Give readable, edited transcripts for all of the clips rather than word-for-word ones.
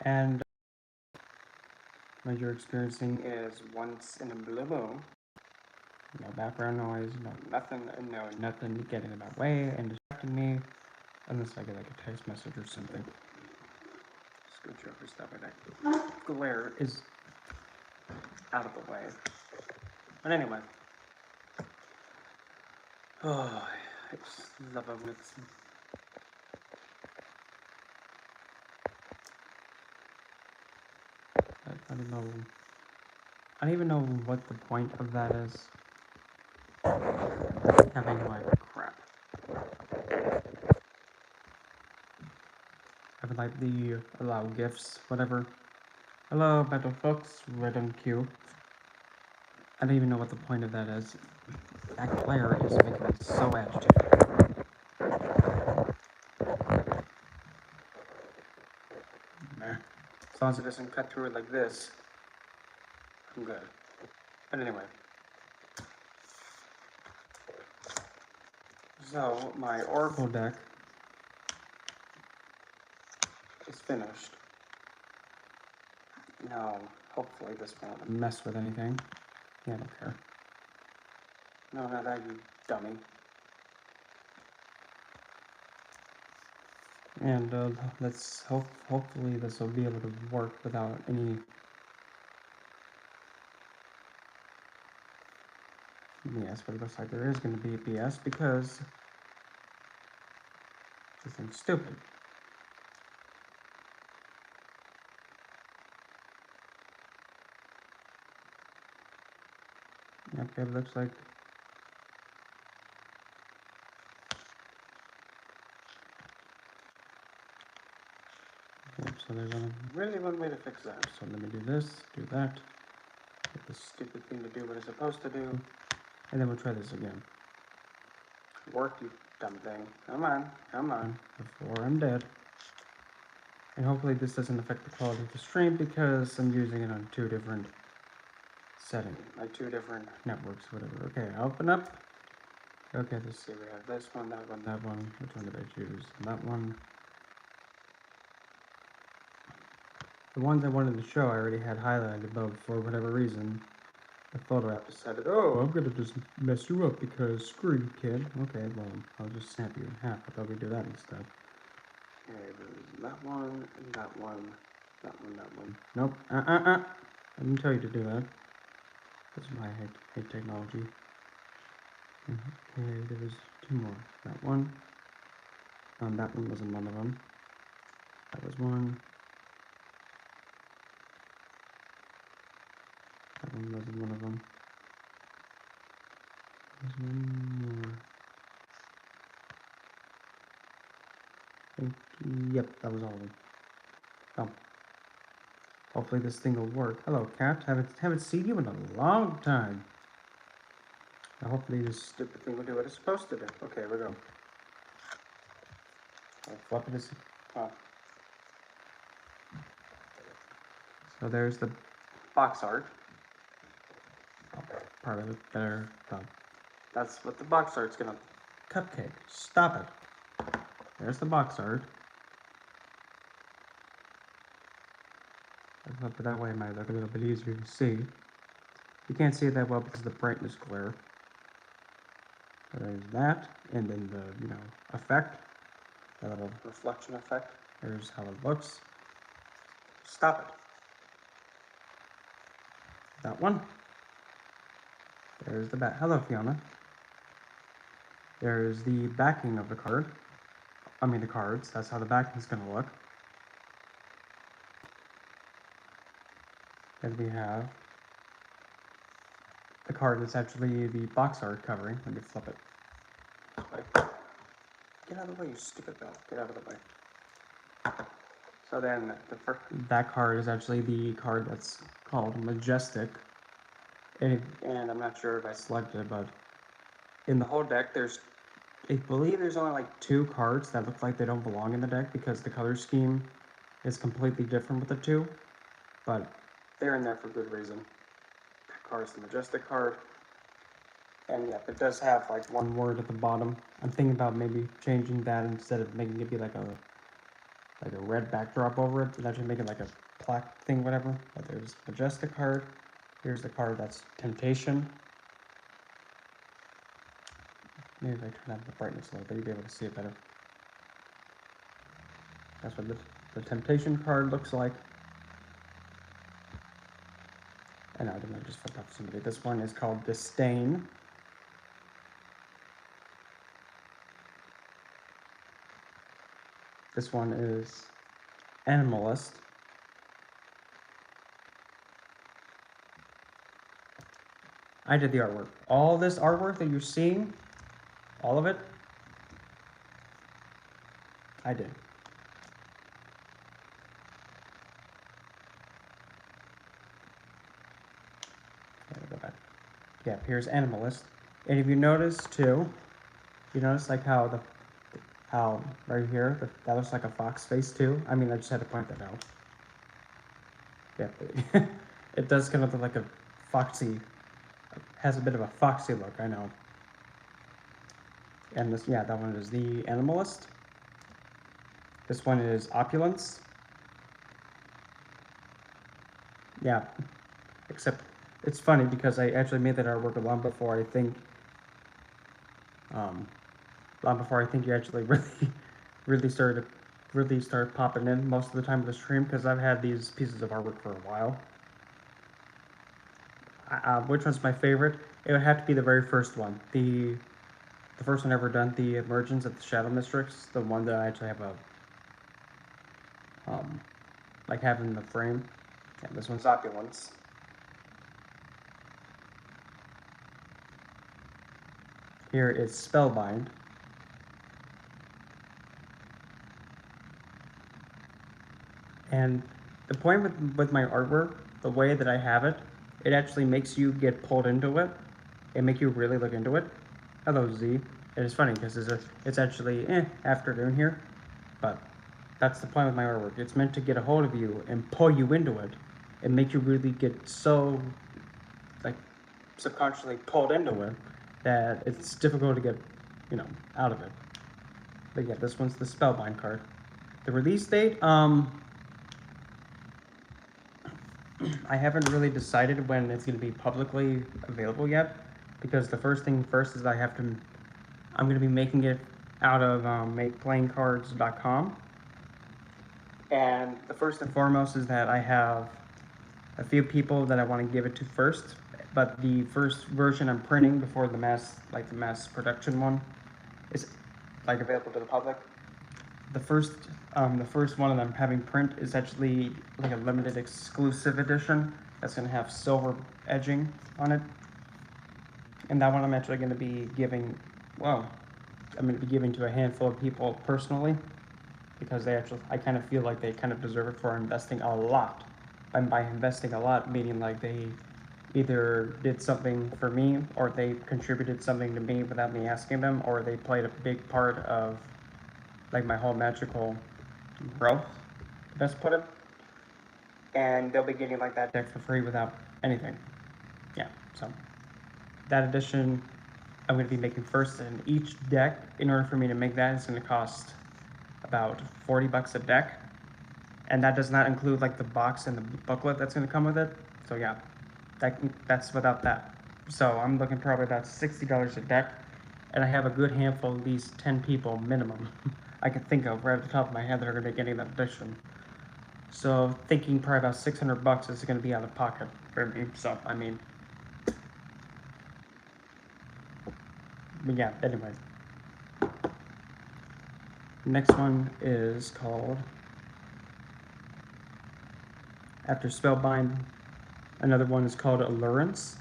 And what you're experiencing is once in a blue moon. No background noise, no nothing getting in my way and distracting me, unless I get like a text message or something. Scooch over, stuff like that. Glare is out of the way. But anyway. Oh, I just love it when it's... I don't know. I don't even know what the point of that is. Having like crap. Having like the allow gifts, whatever. Hello, Battle Folks, Red and Q. I don't even know what the point of that is. That glare is making me so agitated. As long as it doesn't cut through it like this, I'm good. But anyway. So, my Oracle deck is finished. Now, hopefully this won't mess with anything. Yeah, I don't care. No, not that, you dummy. And let's hopefully this will be able to work without any BS, but it looks like there is going to be BS because this thing's stupid. Okay, it looks like so there's really one way to fix that. So let me do this, do that, get this stupid thing to do what it's supposed to do, and then we'll try this again. Work, you dumb thing. Come on, before I'm dead. And hopefully this doesn't affect the quality of the stream because I'm using it on 2 different settings, like 2 different networks, whatever. Okay, open up. Okay, let's see, we have this one, that one, that one. Which one did I choose? That one. The ones I wanted to show I already had highlighted, but for whatever reason, the photo app decided, oh, I'm gonna just mess you up because screw you, kid. Okay, well, I'll just snap you in half. I thought we'd do that instead. Okay, there's that one, and that one, that one, that one. Nope, I didn't tell you to do that. That's why I hate technology. Okay, there was 2 more. That one. That one wasn't one of them. That was one. That one wasn't one of them. There's one more. Yep, that was all of them. Oh. Hopefully this thing will work. Hello, cat. Haven't seen you in a long time. Now hopefully this stupid thing will do what it's supposed to do. Okay, here we go. I'll flip it. Oh. So there's the box art. Part of it there. That's what the box art's gonna... Cupcake. Stop it. There's the box art. I flip it that way, it might look a little bit easier to see. You can't see it that well because of the brightness glare. So there's that, and then the, effect. The little reflection effect. There's how it looks. Stop it. That one. There's the back. Hello, Fiona. There's the backing of the card. I mean the cards. That's how the backing is going to look. Then we have the card that's actually the box art covering. Let me flip it. Get out of the way, you stupid bell. Get out of the way. So then, that card is actually the card that's called Majestic. And I'm not sure if I selected it, but in the whole deck, I believe there's only like 2 cards that look like they don't belong in the deck because the color scheme is completely different with the 2. But they're in there for good reason. That card is the Majestic card. And yeah, it does have like 1 word at the bottom. I'm thinking about maybe changing that instead of making it be like like a red backdrop over it, and actually make it like a plaque thing, whatever. But there's Majestic card. Here's the card that's Temptation. Maybe if I turn up the brightness a little bit, you'll be able to see it better. That's what the Temptation card looks like. And I don't know, just flip up somebody. This one is called Disdain. This one is Animalist. I did the artwork. All this artwork that you're seeing, all of it, I did. Okay, go back. Yeah, here's Animalist. And if you notice too, you notice like how right here, that looks like a fox face too. I mean, I just had to point that out. Yeah, it does kind of look like a foxy, has a bit of a foxy look, I know. And this, yeah, that one is the Animalist. This one is Opulence. Yeah, except it's funny because I actually made that artwork long before I think you actually really started popping in most of the time of the stream, because I've had these pieces of artwork for a while. Which one's my favorite? It would have to be the very first one, the first one ever done, the Emergence of the Shadow Mistress, the one that I actually have a like have in the frame. Yeah, this one's Opulence. Here is Spellbind. And the point with my artwork, the way that I have it, it actually makes you get pulled into it. It makes you really look into it. Hello, Z. It is funny because it's actually afternoon here, but that's the point with my artwork. It's meant to get a hold of you and pull you into it and make you really get so, like, subconsciously pulled into it that it's difficult to get, out of it. But yeah, this one's the Spellbind card. The release date, I haven't really decided when it's going to be publicly available yet, because the first thing first is I'm going to be making it out of makeplayingcards.com. And the first and foremost is that I have a few people that I want to give it to first, but the first version I'm printing before the mass production one is like available to the public. The first one that I'm having print is actually like a limited exclusive edition that's going to have silver edging on it. And that one I'm actually going to be giving, I'm going to be giving to a handful of people personally, because I kind of feel like they kind of deserve it for investing a lot. And by investing a lot, meaning like they either did something for me, or they contributed something to me without me asking them, or they played a big part of like my whole magical growth, best put it. And they'll be getting like that deck for free without anything. Yeah, so that edition I'm going to be making first, and each deck, in order for me to make that, is going to cost about $40 a deck. And that does not include like the box and the booklet that's going to come with it. So yeah, that's without that. So I'm looking probably about $60 a deck, and I have a good handful, at least 10 people minimum, I can think of right at the top of my head that are going to be getting that edition. So thinking probably about $600 is going to be out of pocket for me. So I mean, but yeah. Anyway, next one is called, after Spellbind, another one is called Allurance.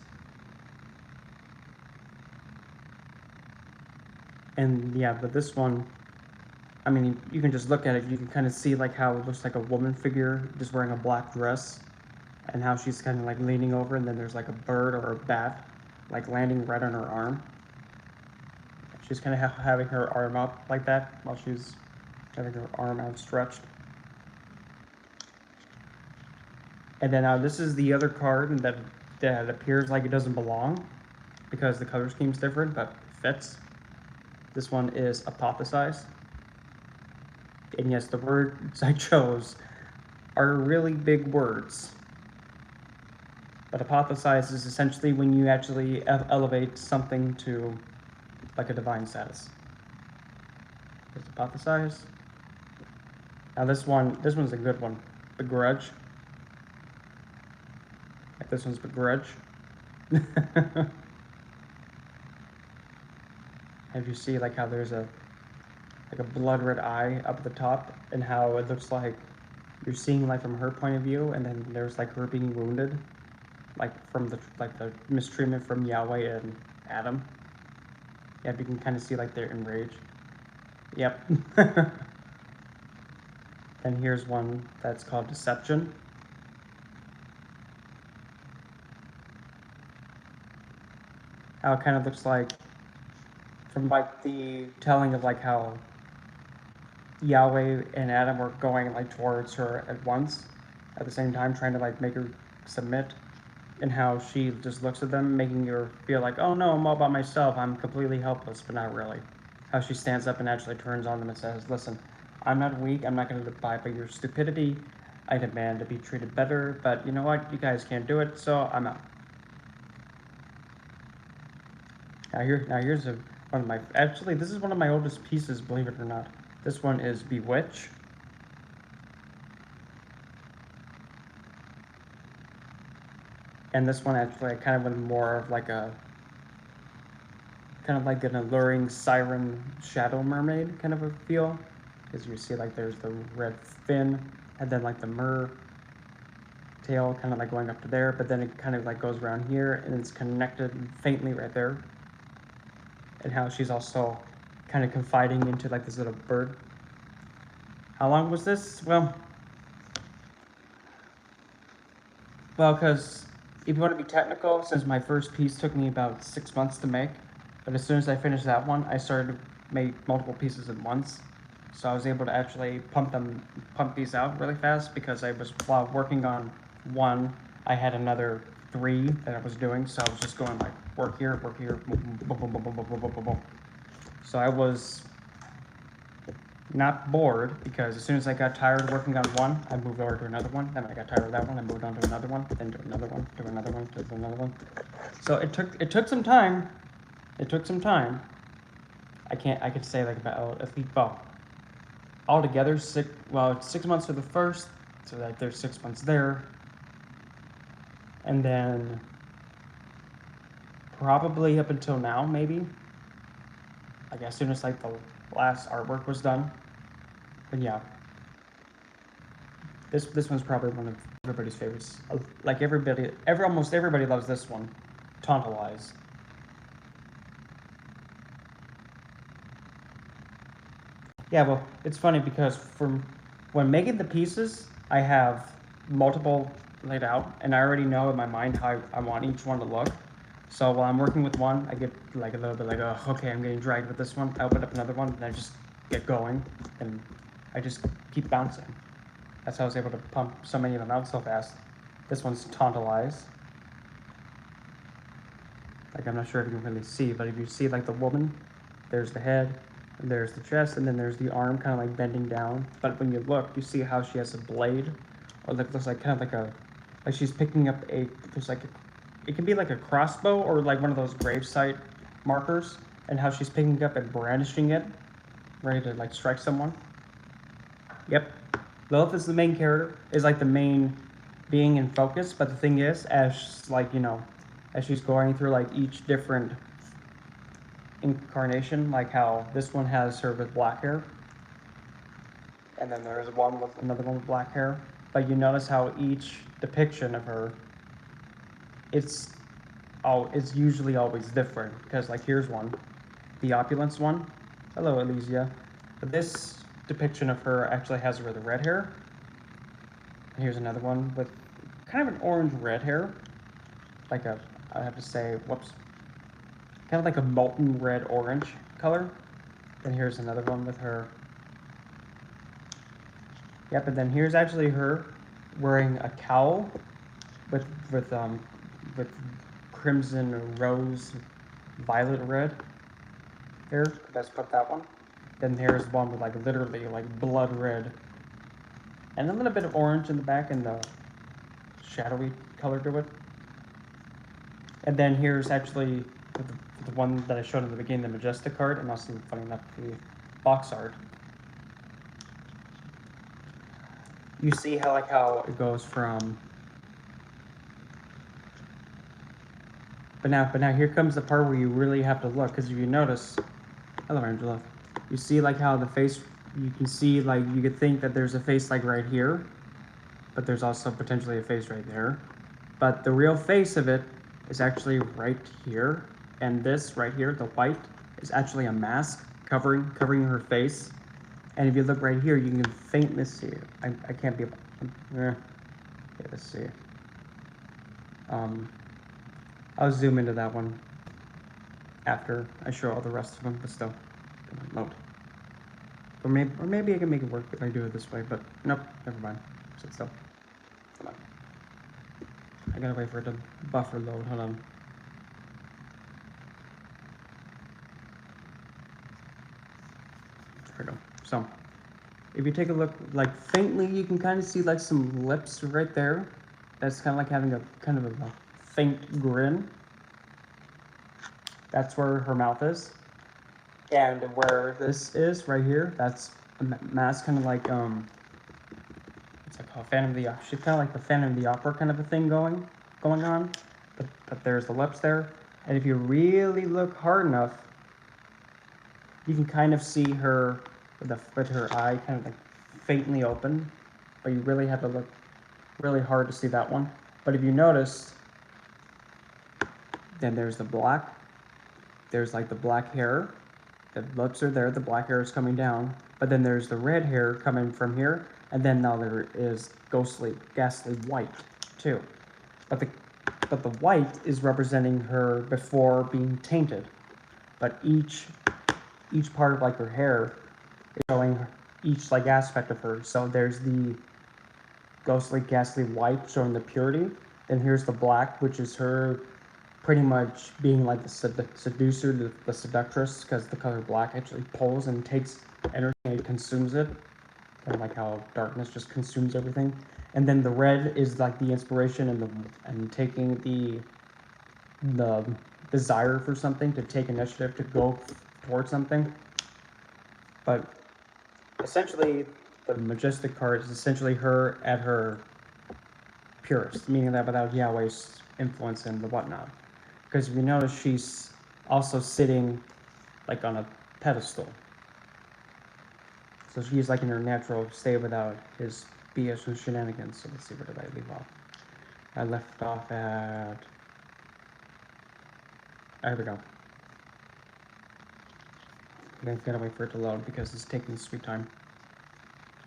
And yeah, but this one, I mean, you can just look at it, you can kind of see like how it looks like a woman figure just wearing a black dress, and how she's kind of like leaning over, and then there's like a bird or a bat like landing right on her arm. She's kind of having her arm up like that while she's having her arm outstretched. And then this is the other card that appears like it doesn't belong because the color scheme's different, but fits. This one is Apothesize. And yes, the words I chose are really big words. But hypothesize is essentially when you actually elevate something to like a divine status. Is hypothesize? Now this one's a good one. Begrudge. Like this one's begrudge. If you see like how there's a blood red eye up at the top, and how it looks like you're seeing like from her point of view, and then there's like her being wounded, like from the mistreatment from Yahweh and Adam. Yeah, you can kind of see like they're enraged. Yep. Then here's one that's called deception. How it kind of looks like from like the telling of like how Yahweh and Adam were going like towards her at once, at the same time trying to like make her submit, and how she just looks at them, making her feel like, oh no, I'm all by myself, I'm completely helpless, but not really. How she stands up and actually turns on them and says, listen, I'm not weak, I'm not going to abide by your stupidity, I demand to be treated better, but you know what, you guys can't do it, so I'm out. Now here's one of my, actually this is one of my oldest pieces, believe it or not. This one is Bewitch. And this one actually I kind of went more of like a, kind of like an alluring siren shadow mermaid kind of a feel. Because you see like there's the red fin, and then like the mer tail kind of like going up to there, but then it kind of like goes around here, and it's connected faintly right there. And how she's also kind of confiding into like this little bird. How long was this? Well, because if you want to be technical, since my first piece took me about 6 months to make, but as soon as I finished that one, I started to make multiple pieces at once. So I was able to actually pump these out really fast, because I was, while working on one, I had another 3 that I was doing. So I was just going like work here, boom, boom, boom, boom, boom, boom, boom, boom, boom, boom. So I was not bored, because as soon as I got tired working on one, I moved over to another one. Then I got tired of that one, I moved on to another one, then to another one, to another one, to another one. So it took some time. It took some time. I could say like about at least, well, altogether it's 6 months for the first, so that there's 6 months there, and then probably up until now, maybe. Like as soon as like the last artwork was done. But yeah, this one's probably one of everybody's favorites. Like almost everybody loves this one, Tantalize. Yeah, well, it's funny because from when making the pieces, I have multiple laid out, and I already know in my mind how I want each one to look. So while I'm working with one, I get like a little bit like, oh, okay, I'm getting dragged with this one. I open up another one, and I just get going, and I just keep bouncing. That's how I was able to pump so many of them out so fast. This one's Tantalize. Like, I'm not sure if you can really see, but if you see like the woman, there's the head, and there's the chest, and then there's the arm kind of like bending down. But when you look, you see how she has a blade, or it looks like kind of like she's picking up there's like it can be like a crossbow or like one of those gravesite markers, and how she's picking it up and brandishing it, ready to like strike someone. Yep. Lilith is the main character, is like the main being in focus, but the thing is, as like, as she's going through like each different incarnation, like how this one has her with black hair, and then there's another one with black hair, but you notice how each depiction of her, it's usually always different, because like here's one, the opulence one. Hello, Elysia. But this depiction of her actually has her with the red hair. And here's another one with kind of an orange-red hair. Like I have to say, whoops. Kind of like a molten red-orange color. And here's another one with her. Yep, and then here's actually her wearing a cowl with crimson, rose, violet red hair. Let's put that one. Then here's one with like literally like blood red. And a little bit of orange in the back and the shadowy color to it. And then here's actually the one that I showed in the beginning, the Majestic card, and also, funny enough, the box art. You see how it goes from. But now here comes the part where you really have to look, because if you notice, hello Angela, you see like how the face, you can see like you could think that there's a face like right here, but there's also potentially a face right there. But the real face of it is actually right here, and this right here, the white, is actually a mask covering her face. And if you look right here, you can faintly see it. I can't be. Yeah, let's see. I'll zoom into that one after I show all the rest of them, but still, come on, load. Or maybe I can make it work if I do it this way, but nope, never mind. Sit still. Come on. I gotta wait for it to buffer load. Hold on. There we go. So, if you take a look, like faintly, you can kind of see like some lips right there. That's kind of like having a kind of a faint grin. That's where her mouth is. And where this is right here, that's a mask, kind of like it's like a Phantom of the Opera. She's kind of like the Phantom of the Opera kind of a thing going on. But there's the lips there, and if you really look hard enough, you can kind of see her with her eye kind of like faintly open. But you really have to look really hard to see that one. But if you notice, then there's the black. There's like the black hair. The lips are there, the black hair is coming down, but then there's the red hair coming from here, and then now there is ghastly white too. But the white is representing her before being tainted. But each part of like her hair is showing each like aspect of her. So there's the ghastly white showing the purity, and here's the black, which is her pretty much being like the seducer, the seductress, because the color black actually pulls and takes energy and consumes it, kind of like how darkness just consumes everything. And then the red is like the inspiration and taking the desire for something, to take initiative, to go towards something. But essentially, the Majestic card is essentially her at her purest, meaning that without Yahweh's influence and the whatnot. Because if you notice, she's also sitting like on a pedestal. So she's like in her natural state without his BS and shenanigans. So let's see, where did I leave off? I left off at... There we go. I'm gonna wait for it to load because it's taking sweet time.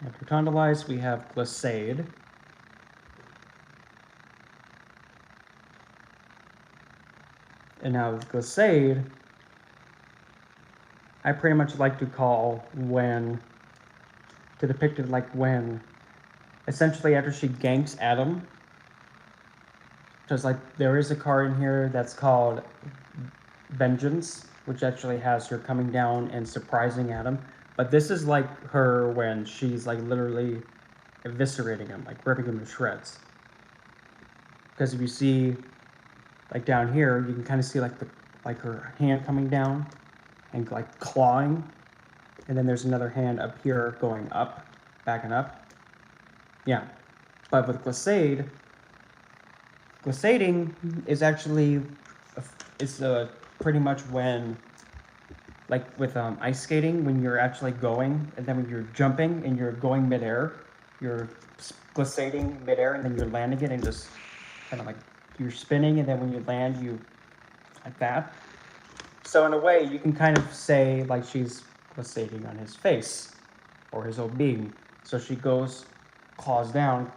After Tondelize, we have Glissade. And now with Glissade, I pretty much like to call to depict it like when, essentially after she ganks Adam, because like there is a card in here that's called Vengeance, which actually has her coming down and surprising Adam. But this is like her when she's like literally eviscerating him, like ripping him to shreds. Because if you see, like down here, you can kind of see like her hand coming down and like clawing, and then there's another hand up here going up, backing up. Yeah, but with Glissading is actually pretty much when, like with ice skating, when you're actually going, and then when you're jumping and you're going midair, you're glissading midair, and then you're landing it and just kind of like you're spinning, and then when you land, you like that. So in a way, you can kind of say like she's glissading on his face or his whole being. So she claws down,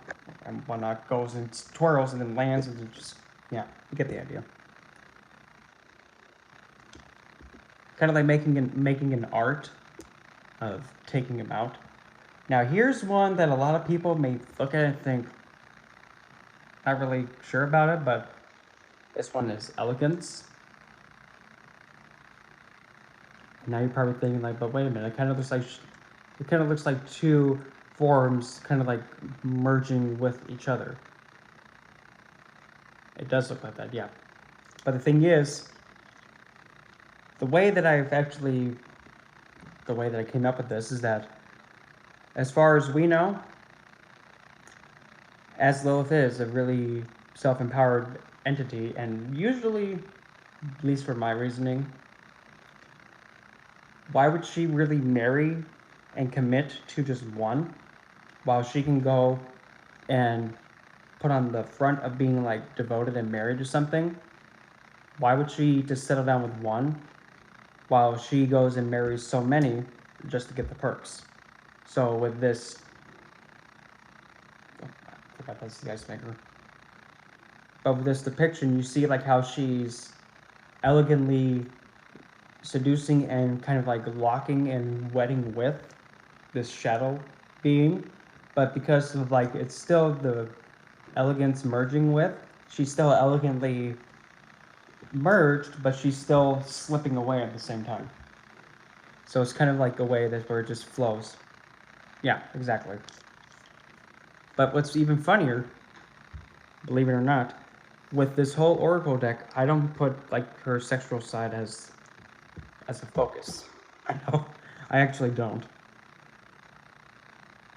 and whatnot, goes and twirls, and then lands, and then just, yeah, you get the idea. Kind of like making an art of taking him out. Now here's one that a lot of people may look at and think, not really sure about it, but this one is Elegance. Now you're probably thinking like, but wait a minute, it kind of looks like two forms kind of like merging with each other. It does look like that, yeah. But the thing is, the way that I came up with this is that, as far as we know, as Lilith is a really self-empowered entity, and usually, at least for my reasoning, why would she really marry and commit to just one, while she can go and put on the front of being like devoted and married to something? Why would she just settle down with one, while she goes and marries so many just to get the perks? So with this, oh, I forgot that's the ice maker. But with this depiction, you see like how she's elegantly seducing and kind of like locking and wedding with this shadow being, but because of like it's still the elegance merging with, she's still elegantly merged, but she's still slipping away at the same time. So it's kind of like a way that where it just flows. Yeah, exactly. But what's even funnier, believe it or not, with this whole Oracle deck, I don't put like her sexual side as a focus. I know, I actually don't.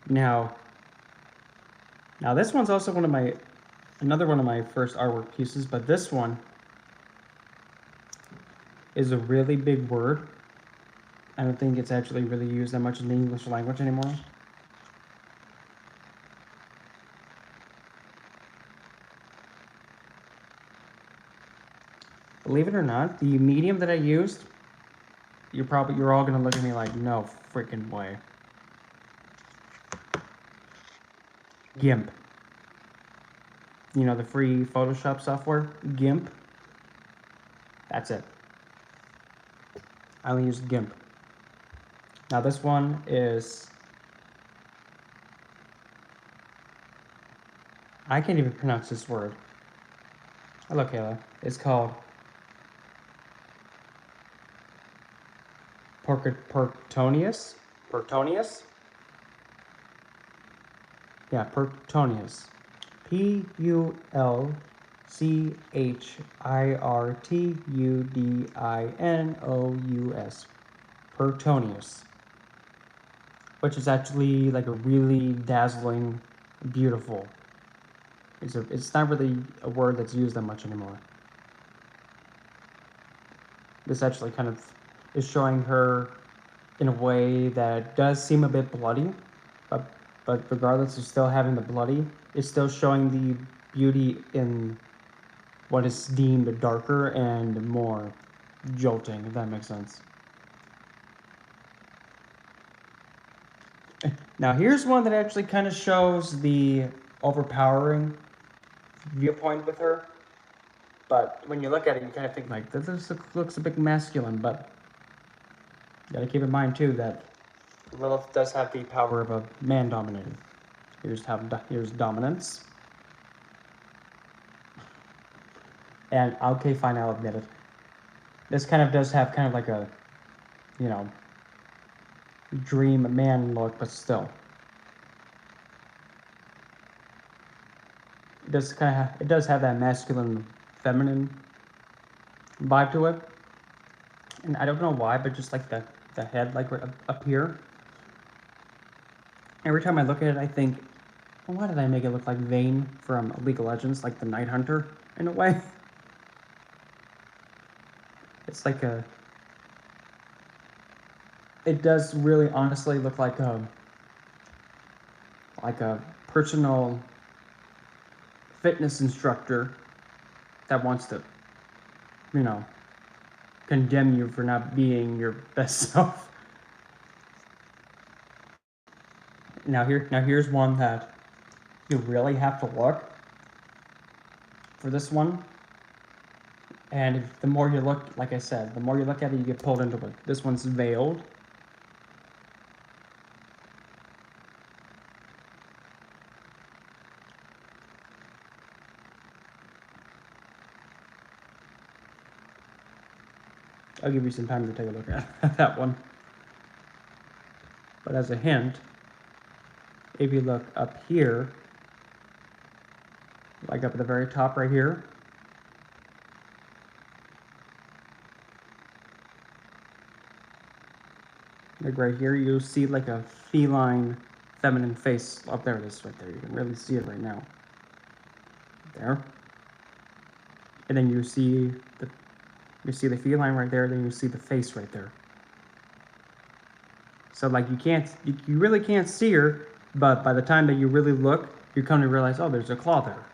Now this one's also another one of my first artwork pieces, but this one is a really big word. I don't think it's actually really used that much in the English language anymore. Believe it or not, the medium that I used, you're all gonna look at me like, no freaking way. GIMP. You know, the free Photoshop software, GIMP. That's it. I only use GIMP. Now this one is, I can't even pronounce this word. Hello, Kayla. It's called Pertonius? Pertonius? Yeah, Pertonius. Pulchirtudinous. Pertonius. Which is actually like a really dazzling, beautiful. It's not really a word that's used that much anymore. This actually kind of is showing her in a way that does seem a bit bloody, but regardless of still having the bloody, it's still showing the beauty in what is deemed darker and more jolting, if that makes sense. Now here's one that actually kind of shows the overpowering viewpoint with her. But when you look at it, you kind of think like, this looks a bit masculine, but you gotta keep in mind too that Lilith does have the power of a man dominated. Here's dominance. And okay, fine, I'll admit it. This kind of does have kind of like a, you know, dream man look, but still. It does have that masculine, feminine vibe to it. And I don't know why, but just like the head, like up here. Every time I look at it, I think, well, why did I make it look like Vayne from League of Legends, like the Night Hunter, in a way? It's like it does really honestly look like a personal fitness instructor that wants to, you know, condemn you for not being your best self. Now here's one that you really have to look for this one. And the more you look, like I said, the more you look at it, you get pulled into it. This one's veiled. I'll give you some time to take a look at that one. But as a hint, if you look up here, like up at the very top right here, like right here, you'll see like a feline, feminine face up there. It is right there. You can really see it right now. There. And then you see the feline right there. Then you see the face right there. So like you really can't see her, but by the time that you really look, you come to realize, oh, there's a claw there.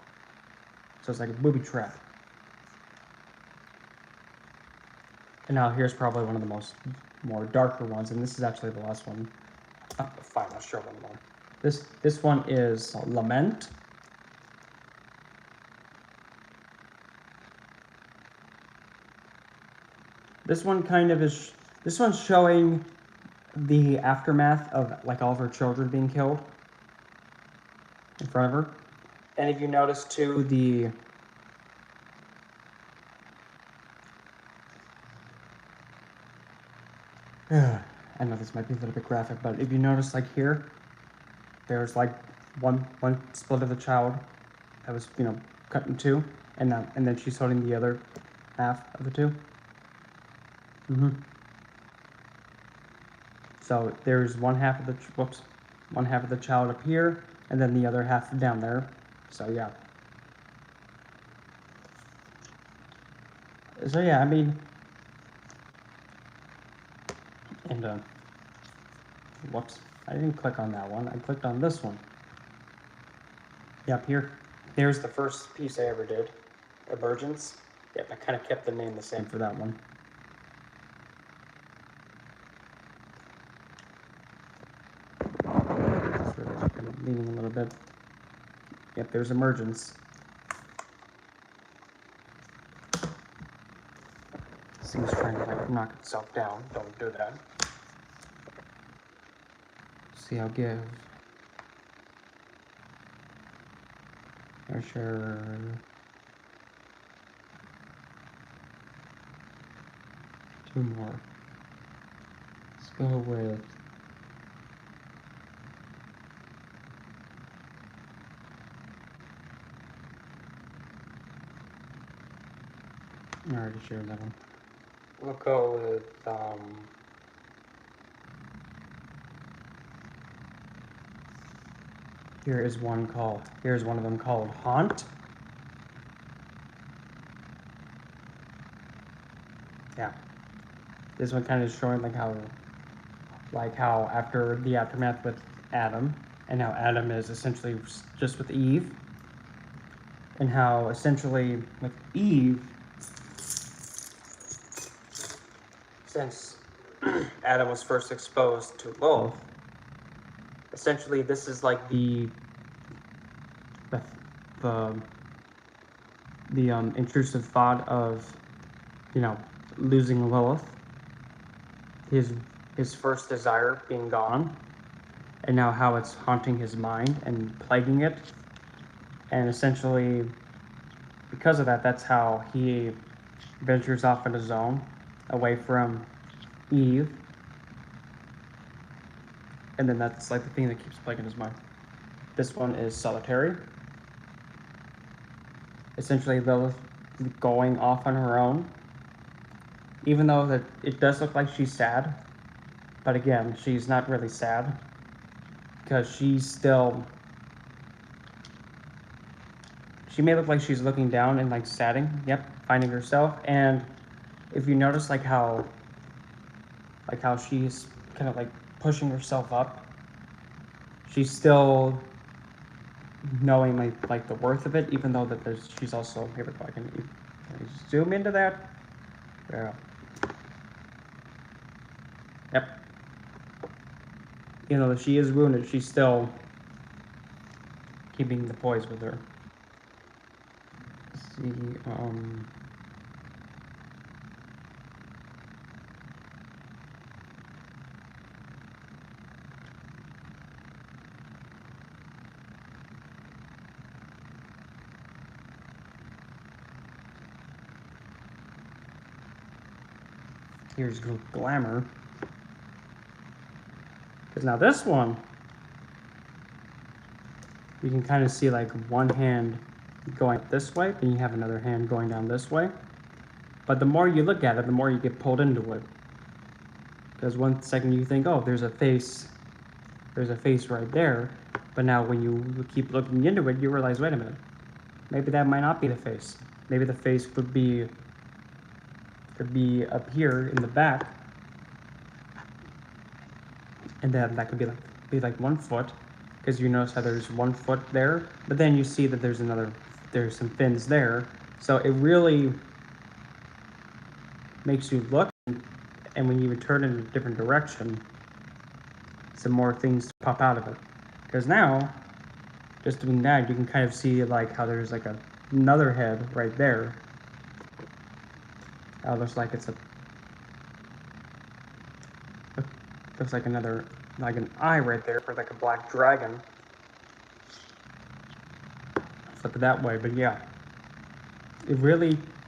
So it's like a booby trap. And now here's probably one of the more darker ones, and this is actually the last one. Fine, I'll show one more. This one is Lament. This one kind of is. This one's showing the aftermath of like all of her children being killed in front of her. And if you notice too, I know this might be a little bit graphic, but if you notice, like here, there's like one split of the child that was, cut in two, and then she's holding the other half of the two. So there's one half of the child up here, and then the other half down there. So yeah. So yeah, I mean, and whoops, I didn't click on that one. I clicked on this one. Yep, here. There's the first piece I ever did, Emergence. Yep, I kind of kept the name the same for that one. Sort of kind of leaning a little bit. Yep, there's Emergence. This thing's trying to like knock itself down. Don't do that. See, I'll give. Sure. Two more. Let's go with. I already shared that one. We'll go with here's one of them called Haunt. Yeah. This one kind of showing like how after the aftermath with Adam, and how Adam is essentially just with Eve, and how essentially with Eve, since Adam was first exposed to Lilith, essentially this is like the intrusive thought of, losing Lilith, his first desire being gone, and now how it's haunting his mind and plaguing it, and essentially because of that, that's how he ventures off on his own, away from Eve, and then that's like the thing that keeps plaguing his mind. This one is Solitary. Essentially, Lilith going off on her own, even though that it does look like she's sad, but again, she's not really sad, because she may look like she's looking down and like sading, finding herself. And if you notice like how she's kind of like pushing herself up, she's still knowing like the worth of it, even though that she's also, here we go, can you zoom into that? Yeah. Yep. Even though she is wounded, she's still keeping the poise with her. Let's see, here's glamour. Because now this one, you can kind of see like one hand going this way, and you have another hand going down this way. But the more you look at it, the more you get pulled into it. Because one second you think, oh, there's a face right there. But now when you keep looking into it, you realize, wait a minute, maybe that might not be the face. Maybe the face could be up here in the back. And then that could be like 1 foot. Because you notice how there's 1 foot there. But then you see that there's some fins there. So it really makes you look, and when you turn in a different direction, some more things pop out of it. Because now, just doing that, you can kind of see like how there's like another head right there. Looks like looks like an eye right there for like a black dragon. Flip it that way, but yeah,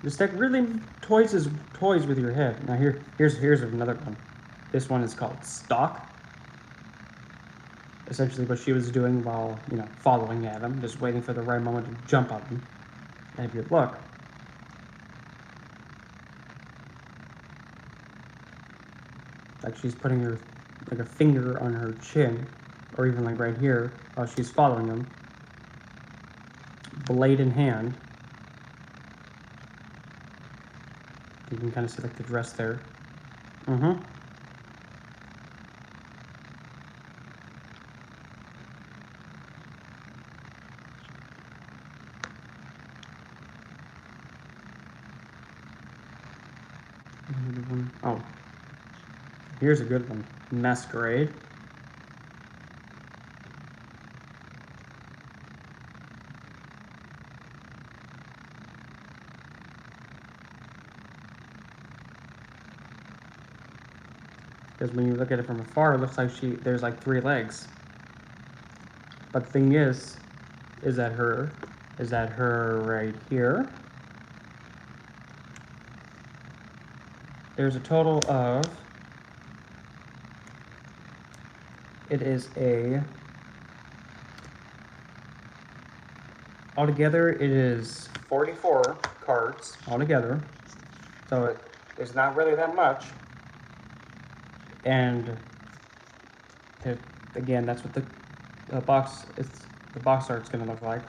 this deck really toys with your head. Now here's another one. This one is called Stalk. Essentially what she was doing while, following at him, just waiting for the right moment to jump on him. And if you look, like she's putting a finger on her chin, or even like right here, while she's following him, blade in hand. You can kind of see like the dress there. Oh, here's a good one. Masquerade. Because when you look at it from afar, it looks like there's like 3 legs. But the thing is that her right here. There's a total of, altogether it is 44 cards altogether. So it's not really that much. And again, that's what the box art's gonna look like.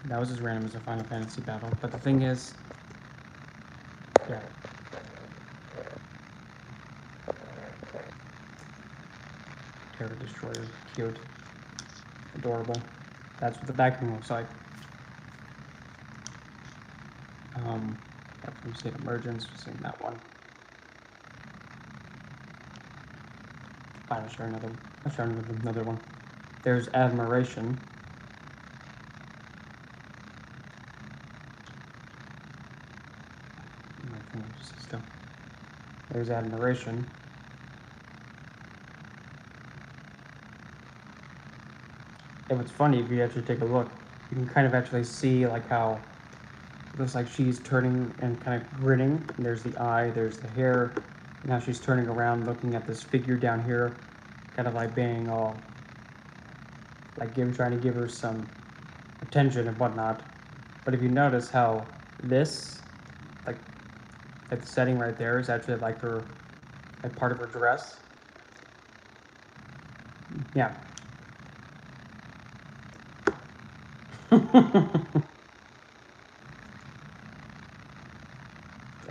That was as random as a Final Fantasy battle, but the thing is, yeah. Terror Destroyer, cute, adorable. That's what the backing looks like. Let me see Emergence, we've seen that one. I'll show another one. There's Admiration. There's Admiration. And what's funny, if you actually take a look, you can kind of actually see like how it looks like she's turning and kind of grinning. And there's the eye, there's the hair. Now she's turning around, looking at this figure down here, kind of like being all like trying to give her some attention and whatnot. But if you notice how this, like the setting right there, is actually like part of her dress. Yeah. And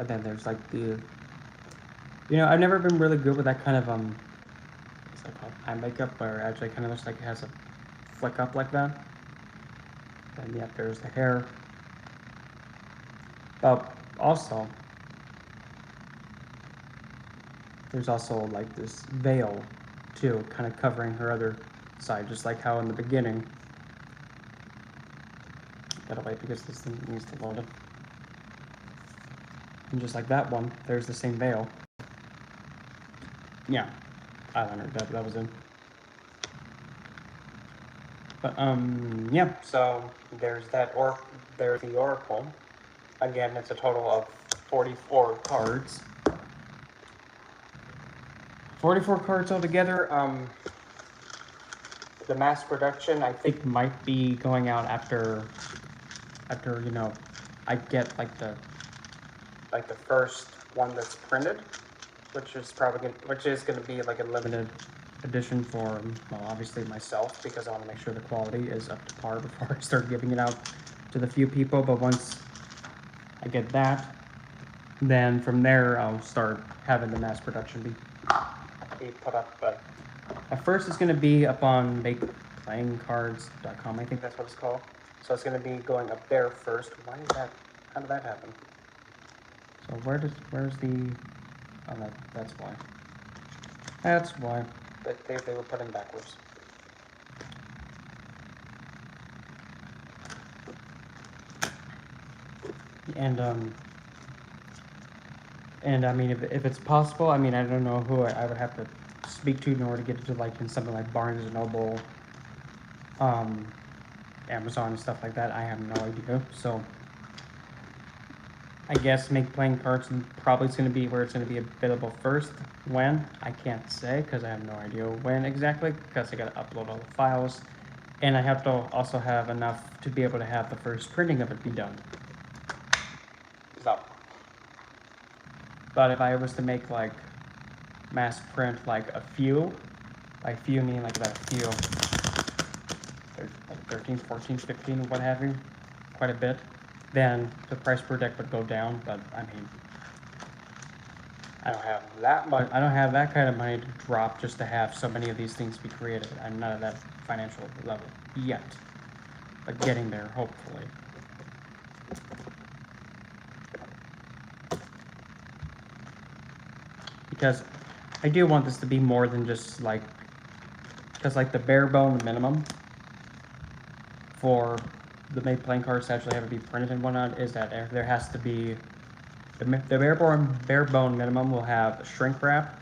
then there's like I've never been really good with that kind of what's that called, eye makeup, where it actually kind of looks like it has a flick up like that. And yep, there's the hair. But also, there's also like this veil too, kind of covering her other side, just like how in the beginning. Gotta wait because this thing needs to load it. And just like that one, there's the same veil. Yeah, eyeliner, that was in. But yeah. So there's that there's the Oracle. Again, it's a total of 44 cards. 44 cards altogether. The mass production, I think, might be going out after you know, I get like the first one that's printed, which is going to be like a limited edition for, well, obviously myself, because I want to make sure the quality is up to par before I start giving it out to the few people. But once I get that, then from there I'll start having the mass production be put up. But at first it's going to be up on makeplayingcards.com. I think that's what it's called. So it's going to be going up there first. Why is that? How did that happen? So where's the? Oh, that's why. That's why. They were put in backwards. And I mean, if it's possible, I mean, I don't know who I would have to speak to in order to get it to, like, in something like Barnes and Noble, Amazon and stuff like that. I have no idea. So I guess Make Playing Cards probably is going to be where it's going to be available first. When? I can't say, because I have no idea when exactly, because I got to upload all the files. And I have to also have enough to be able to have the first printing of it be done. So, but if I was to make, like, mass print, like, a few, by few meaning like about a few, like 13, 14, 15, what have you, quite a bit, then the price per deck would go down. But I mean, I don't have that much. I don't have that kind of money to drop just to have so many of these things be created. I'm not at that financial level yet, but getting there, hopefully. Because I do want this to be more than just like, because like the bare bone minimum for the Make Playing cards to actually have it be printed and whatnot is that there has to be the bare bone minimum will have shrink wrap.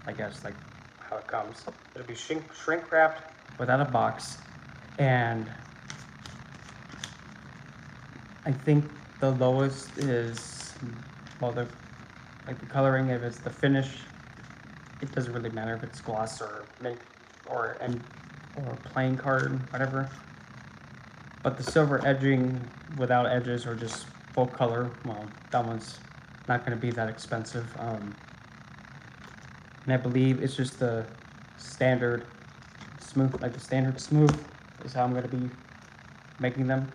I guess like how it comes. It'll be shrink wrapped without a box, and I think the lowest is, well, the coloring, if it's the finish, it doesn't really matter if it's gloss or mint or plain card, whatever. But the silver edging without edges or just full color, well, that one's not going to be that expensive. And I believe it's just the standard smooth, like the standard smooth is how I'm going to be making them.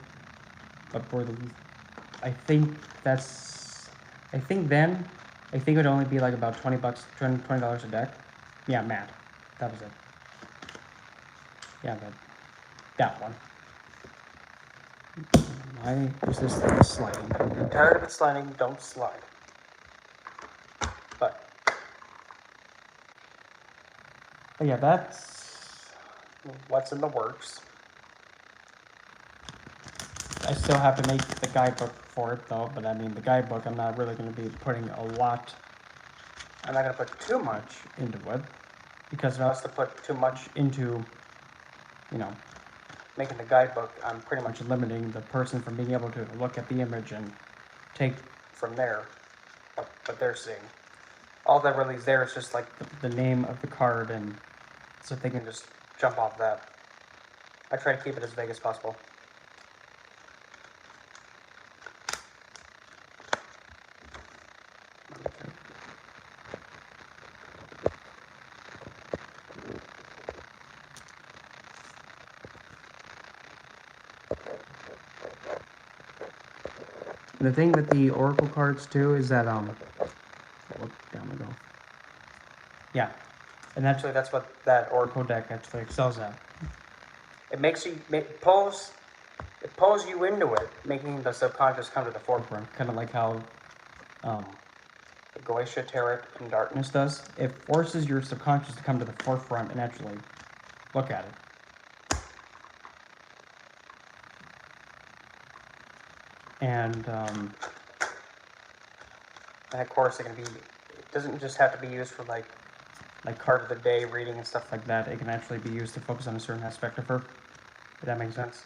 But for the, I think it would only be like about $20, $20 a deck. Yeah, matte. That was it. Yeah, that one. Why is this thing sliding? I'm tired of it sliding. Don't slide. But yeah, that's what's in the works. I still have to make the guidebook for it, though. But I mean, the guidebook, I'm not really going to be putting a lot. I'm not going to put too much into it, because if I was to put too much into, you know, making the guidebook, I'm pretty much limiting the person from being able to look at the image and take from there what they're seeing. All that really is there is just like the name of the card, and so they can just jump off that. I try to keep it as vague as possible. The thing with the Oracle cards too is that look down we go. Yeah, and actually that's what that Oracle deck actually excels at. It makes you pulls you into it, making the subconscious come to the forefront, kind of like how the Goetia Tarot in Darkness does. It forces your subconscious to come to the forefront and actually look at it. And of course, it doesn't just have to be used for like card of the day reading and stuff like that. It can actually be used to focus on a certain aspect of her. If that makes sense.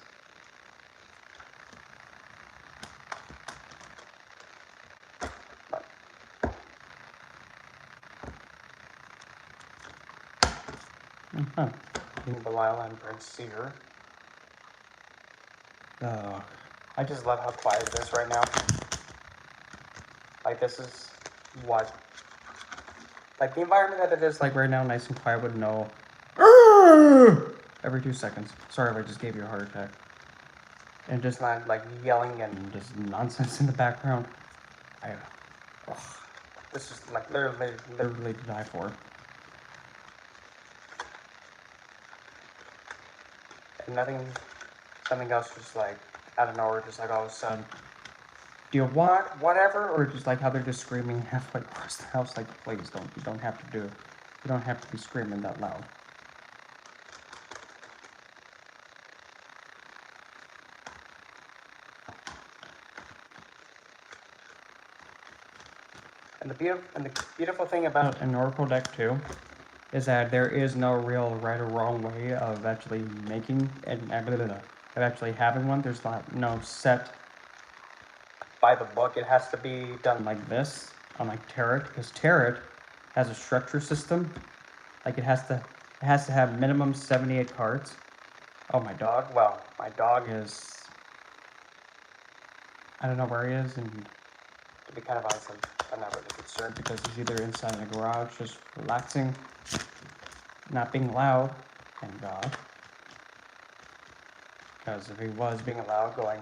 Belial and Prince Seer. Oh, I just love how quiet it is right now. Like, this is what, like, the environment that it is like right now, nice and quiet with no every 2 seconds. Sorry if I just gave you a heart attack. And just not like yelling and just nonsense in the background. This is like literally to die for. And something else just like out of nowhere, just like all of a sudden. Do you want whatever? Or just like how they're just screaming halfway across the house, like, please don't, you don't have to do it. You don't have to be screaming that loud. And the beautiful thing about an Oracle deck too is that there is no real right or wrong way of actually making and of actually having one. There's no set by the book. It has to be done like this, unlike tarot, because tarot has a structure system. Like it has to have minimum 78 cards. Oh, my dog. Well, my dog is, I don't know where he is, and to be kind of honest, I'm not really concerned because he's either inside in the garage just relaxing, not being loud, thank God. Because if he was being loud, going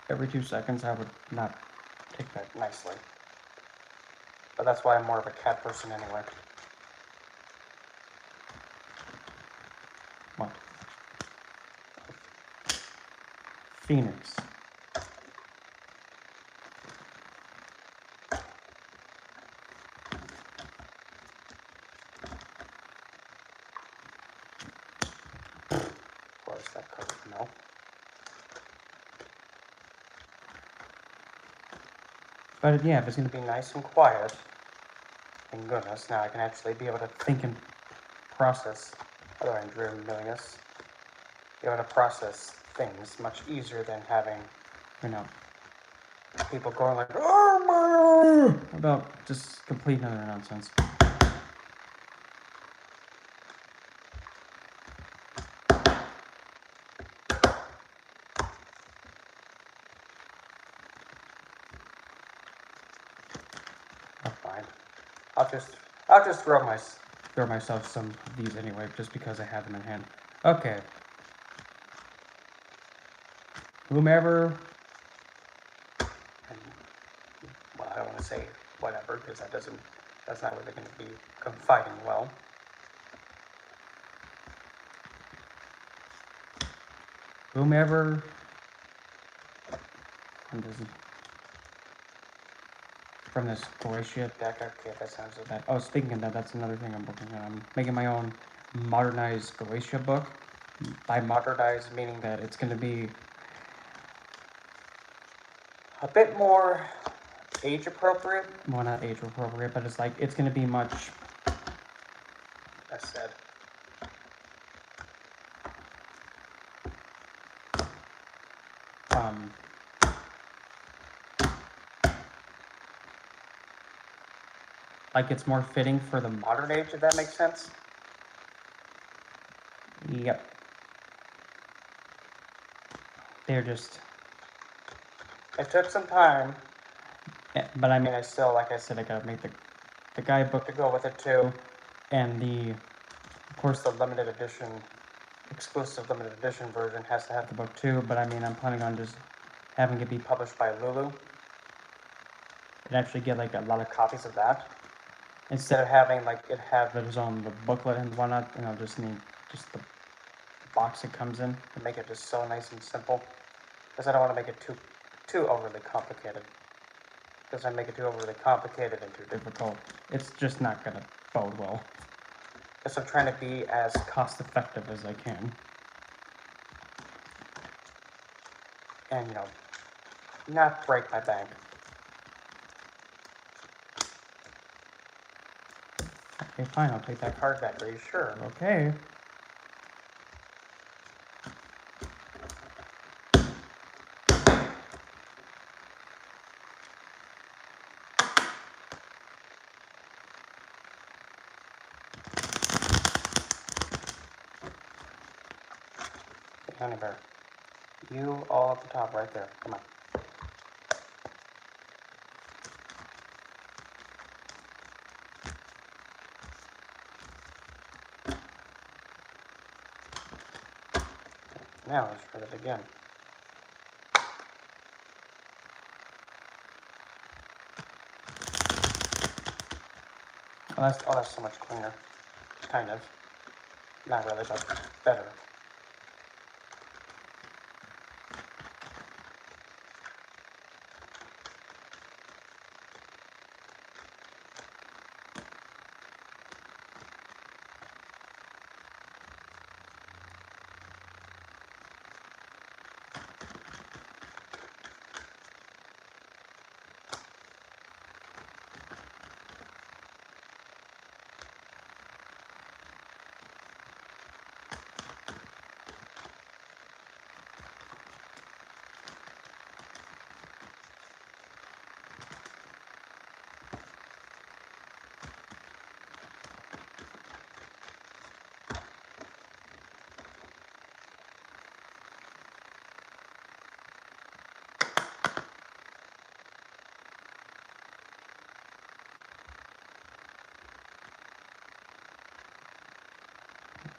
every 2 seconds, I would not take that nicely. But that's why I'm more of a cat person anyway. What? Phoenix. Of course, that card, no. But yeah, if it's going to be nice and quiet, thank goodness, now I can actually be able to think and process, although I'm doing this, be able to process things much easier than having, you know, people going like, oh my, about just complete other nonsense. Fine. I'll just throw myself some of these anyway, just because I have them in hand. Okay. Whomever. Well, I don't want to say whatever because that's not really going to be confiding well. Whomever. From this Galatia deck. Okay, that sounds so bad. Oh, speaking of that, that's another thing I'm working on. I'm making my own modernized Galatia book. By modernized, meaning that it's going to be a bit more age appropriate. Well, not age appropriate, but it's like it's going to be much. I said. Like it's more fitting for the modern age, if that makes sense. Yep. They're just. It took some time. Yeah, but I mean, I still, like I said, I gotta make the guidebook to go with it too, and of course, the limited edition, exclusive limited edition version has to have the book too. But I mean, I'm planning on just having it be published by Lulu, and actually get like a lot of copies of that, instead of having like it have its own booklet and whatnot. You know, just need just the box it comes in and make it just so nice and simple. Because I don't want to make it too overly complicated. Because I make it too overly complicated and too difficult, it's just not going to bode well. Because I'm trying to be as cost effective as I can. And, you know, not break my bank. Okay, fine, I'll take that card back. Are you sure? Okay. Honey bear. You all at the top right there. Come on. Now let's try this again. Oh, that's so much cleaner. Kind of. Not really, but better.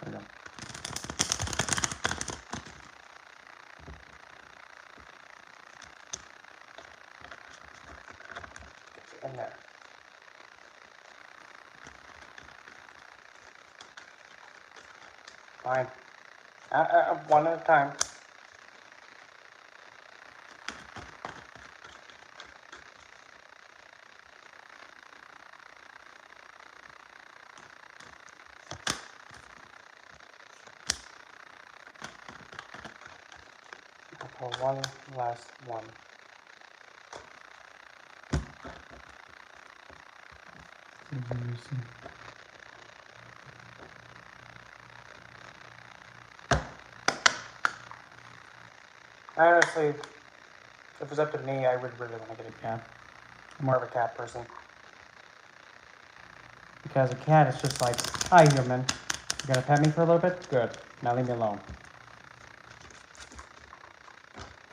There we go. Get in there. Fine. One at a time. I'll pull one last one. Honestly, if it was up to me, I would really want to get a cat. I'm more of a cat person. Because a cat is just like, hi human, you gonna pet me for a little bit? Good, now leave me alone.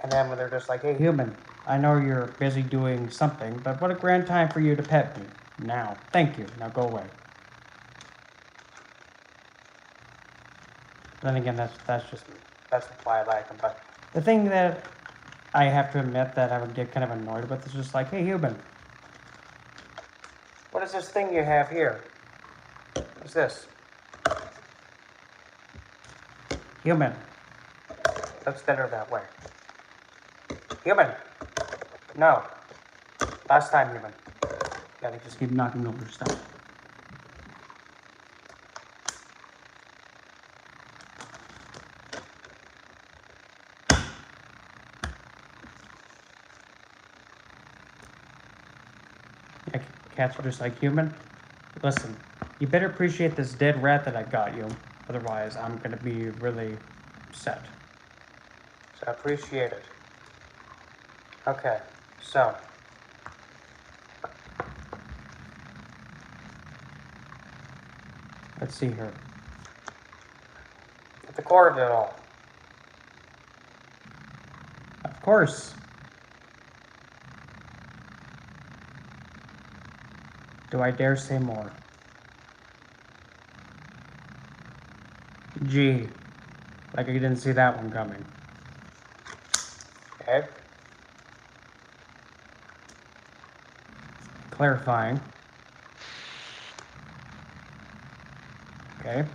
And then when they're just like, hey human, I know you're busy doing something, but what a grand time for you to pet me. Now, thank you, now go away. Then again, that's just me. That's why I like them. But the thing that I have to admit that I would get kind of annoyed with is just like, hey human, what is this thing you have here? What's this? Human. Looks better that way. Human. No. Last time, human. Yeah, they just keep knocking over stuff. Yeah, cats are just like, human. Listen, you better appreciate this dead rat that I got you. Otherwise, I'm gonna be really upset. So I appreciate it. Okay, so. Let's see here. At the core of it all. Of course. Do I dare say more? Gee, like I didn't see that one coming. Okay. Clarifying. Okay.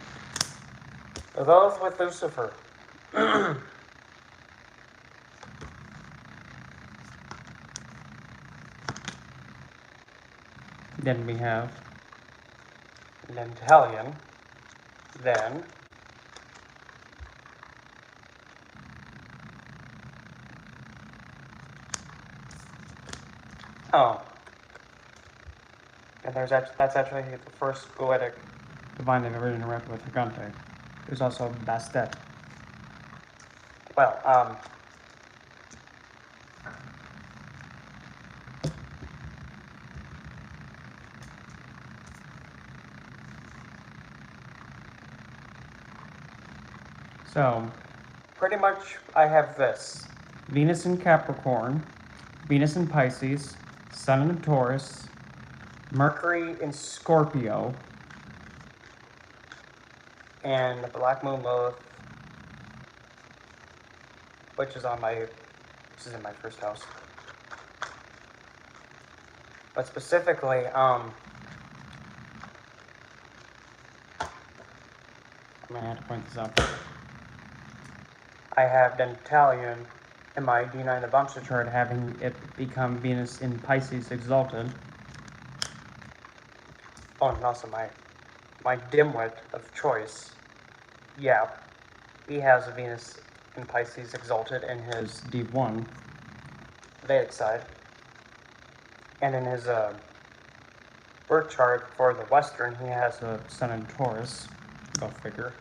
For those with Lucifer. Then we have Nentelian. Then and that's actually the first poetic divine they've ever interacted with Hagante. There's also Bastet. Well, so pretty much I have this. Venus in Capricorn, Venus in Pisces, Sun in Taurus, Mercury in Scorpio, and the Black Moon Lilith, which is in my first house. But specifically, I'm gonna have to point this out. I have Dentalion in my D9 Navamsa chart, having it become Venus in Pisces exalted. Oh, and also my dimwit of choice, yeah, he has a Venus in Pisces exalted in his D1 Vedic side. And in his birth chart for the Western, he has a Sun in Taurus. Go figure.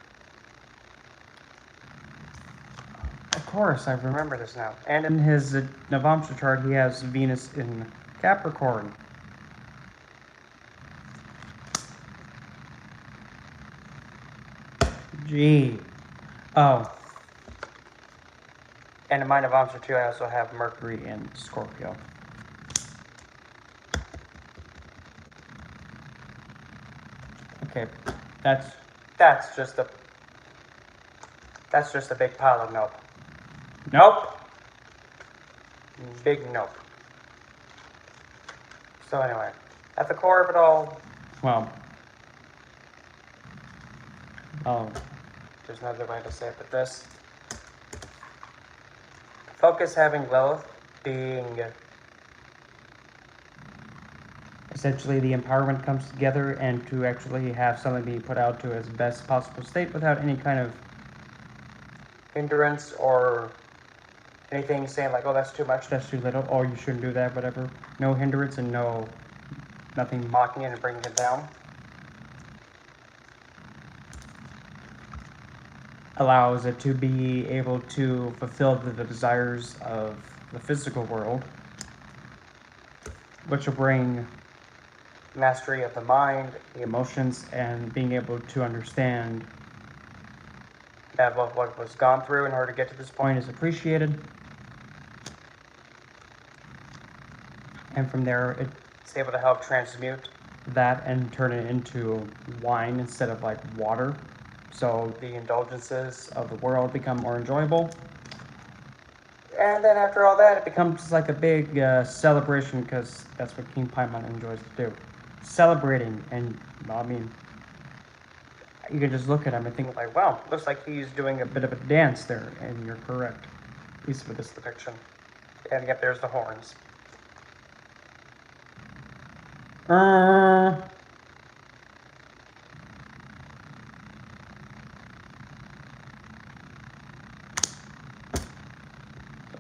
Of course, I remember this now. And in his Navamsa chart, he has Venus in Capricorn. Gee. Oh. And in my Navamsa too, I also have Mercury in Scorpio. Okay, that's just a big pile of nope. Nope. Big nope. So anyway, at the core of it all, well, oh, there's no other way to say it but this. Focus having Lilith being essentially the empowerment comes together, and to actually have something be put out to its best possible state without any kind of hindrance or anything saying like, oh, that's too much, that's too little, oh, you shouldn't do that, whatever. No hindrance and nothing mocking it and bringing it down. Allows it to be able to fulfill the desires of the physical world, which will bring mastery of the mind, the emotions, and being able to understand that what was gone through in order to get to this point is appreciated. And from there, it's able to help transmute that and turn it into wine instead of like water. So the indulgences of the world become more enjoyable. And then after all that, it becomes like a big celebration, because that's what King Paimon enjoys to do. Celebrating, and I mean, you can just look at him and think like, wow, looks like he's doing a bit of a dance there, and you're correct, at least for this depiction. And yet there's the horns.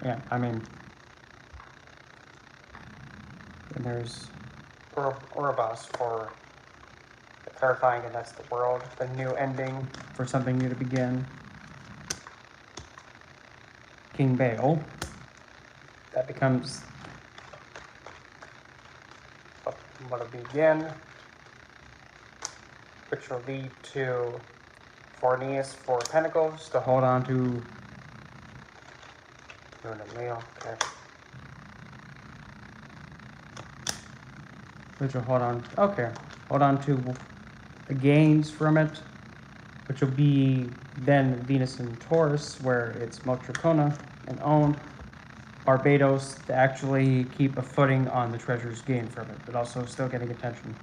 Yeah, I mean, and there's Ouroboros for the clarifying, and that's the world, the new ending for something new to begin. King Baal, that becomes what'll begin, which will lead to Forneus, Four Pentacles, to hold on to. Doing a meal, okay. Which will hold on to the gains from it, which will be then Venus in Taurus, where it's Motricona and owned. Barbados to actually keep a footing on the treasures gained from it, but also still getting attention.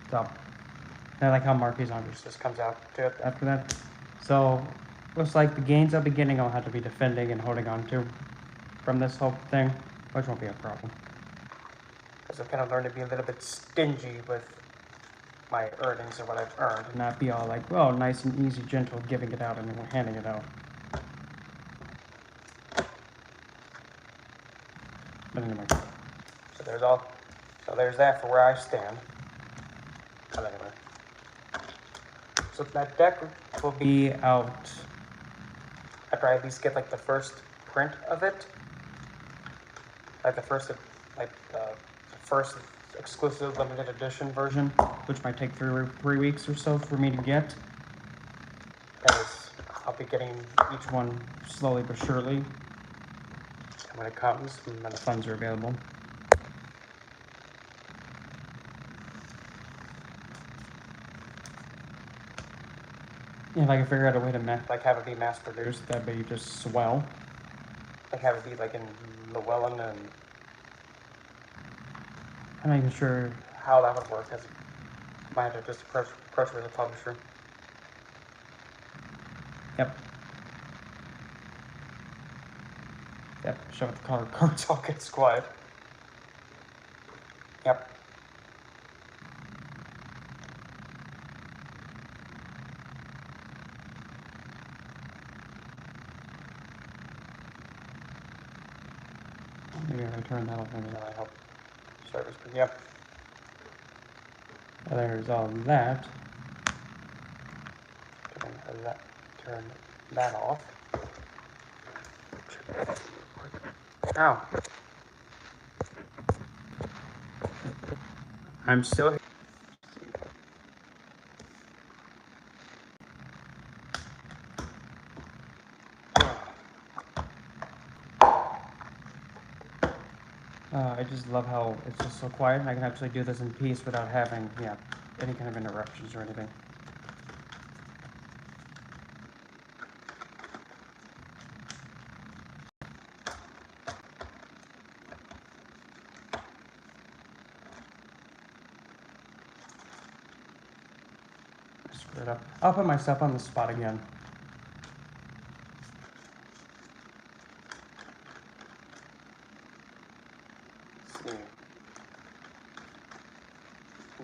So, I like how Marquis Andres just comes out to it after that. So, looks like the gains I'll be getting I'll have to be defending and holding on to from this whole thing, which won't be a problem. Because I've kind of learned to be a little bit stingy with my earnings and what I've earned. And not be all like, well, nice and easy, gentle, giving it out and handing it out. But anyway, so there's that for where I stand. But anyway, so that deck will be out after I at least get like the first print of it, like the first exclusive limited edition version, which might take three weeks or so for me to get. as I'll be getting each one slowly but surely. And when it comes, when the funds are available. If I can figure out a way to have it be mass produced, that'd be just swell. Like have it be like in Llewellyn, and I'm not even sure how that would work, as I might have to just approach with a publisher. Yep. Yep, show it the color cards, all gets quiet. Yep. Maybe if I turn that off, maybe that'll help service, but yep. There's all that. Turn that off. Ow. I'm still here. I just love how it's just so quiet, and I can actually do this in peace without having, any kind of interruptions or anything. Screw it up. I'll put myself on the spot again. Let's see. I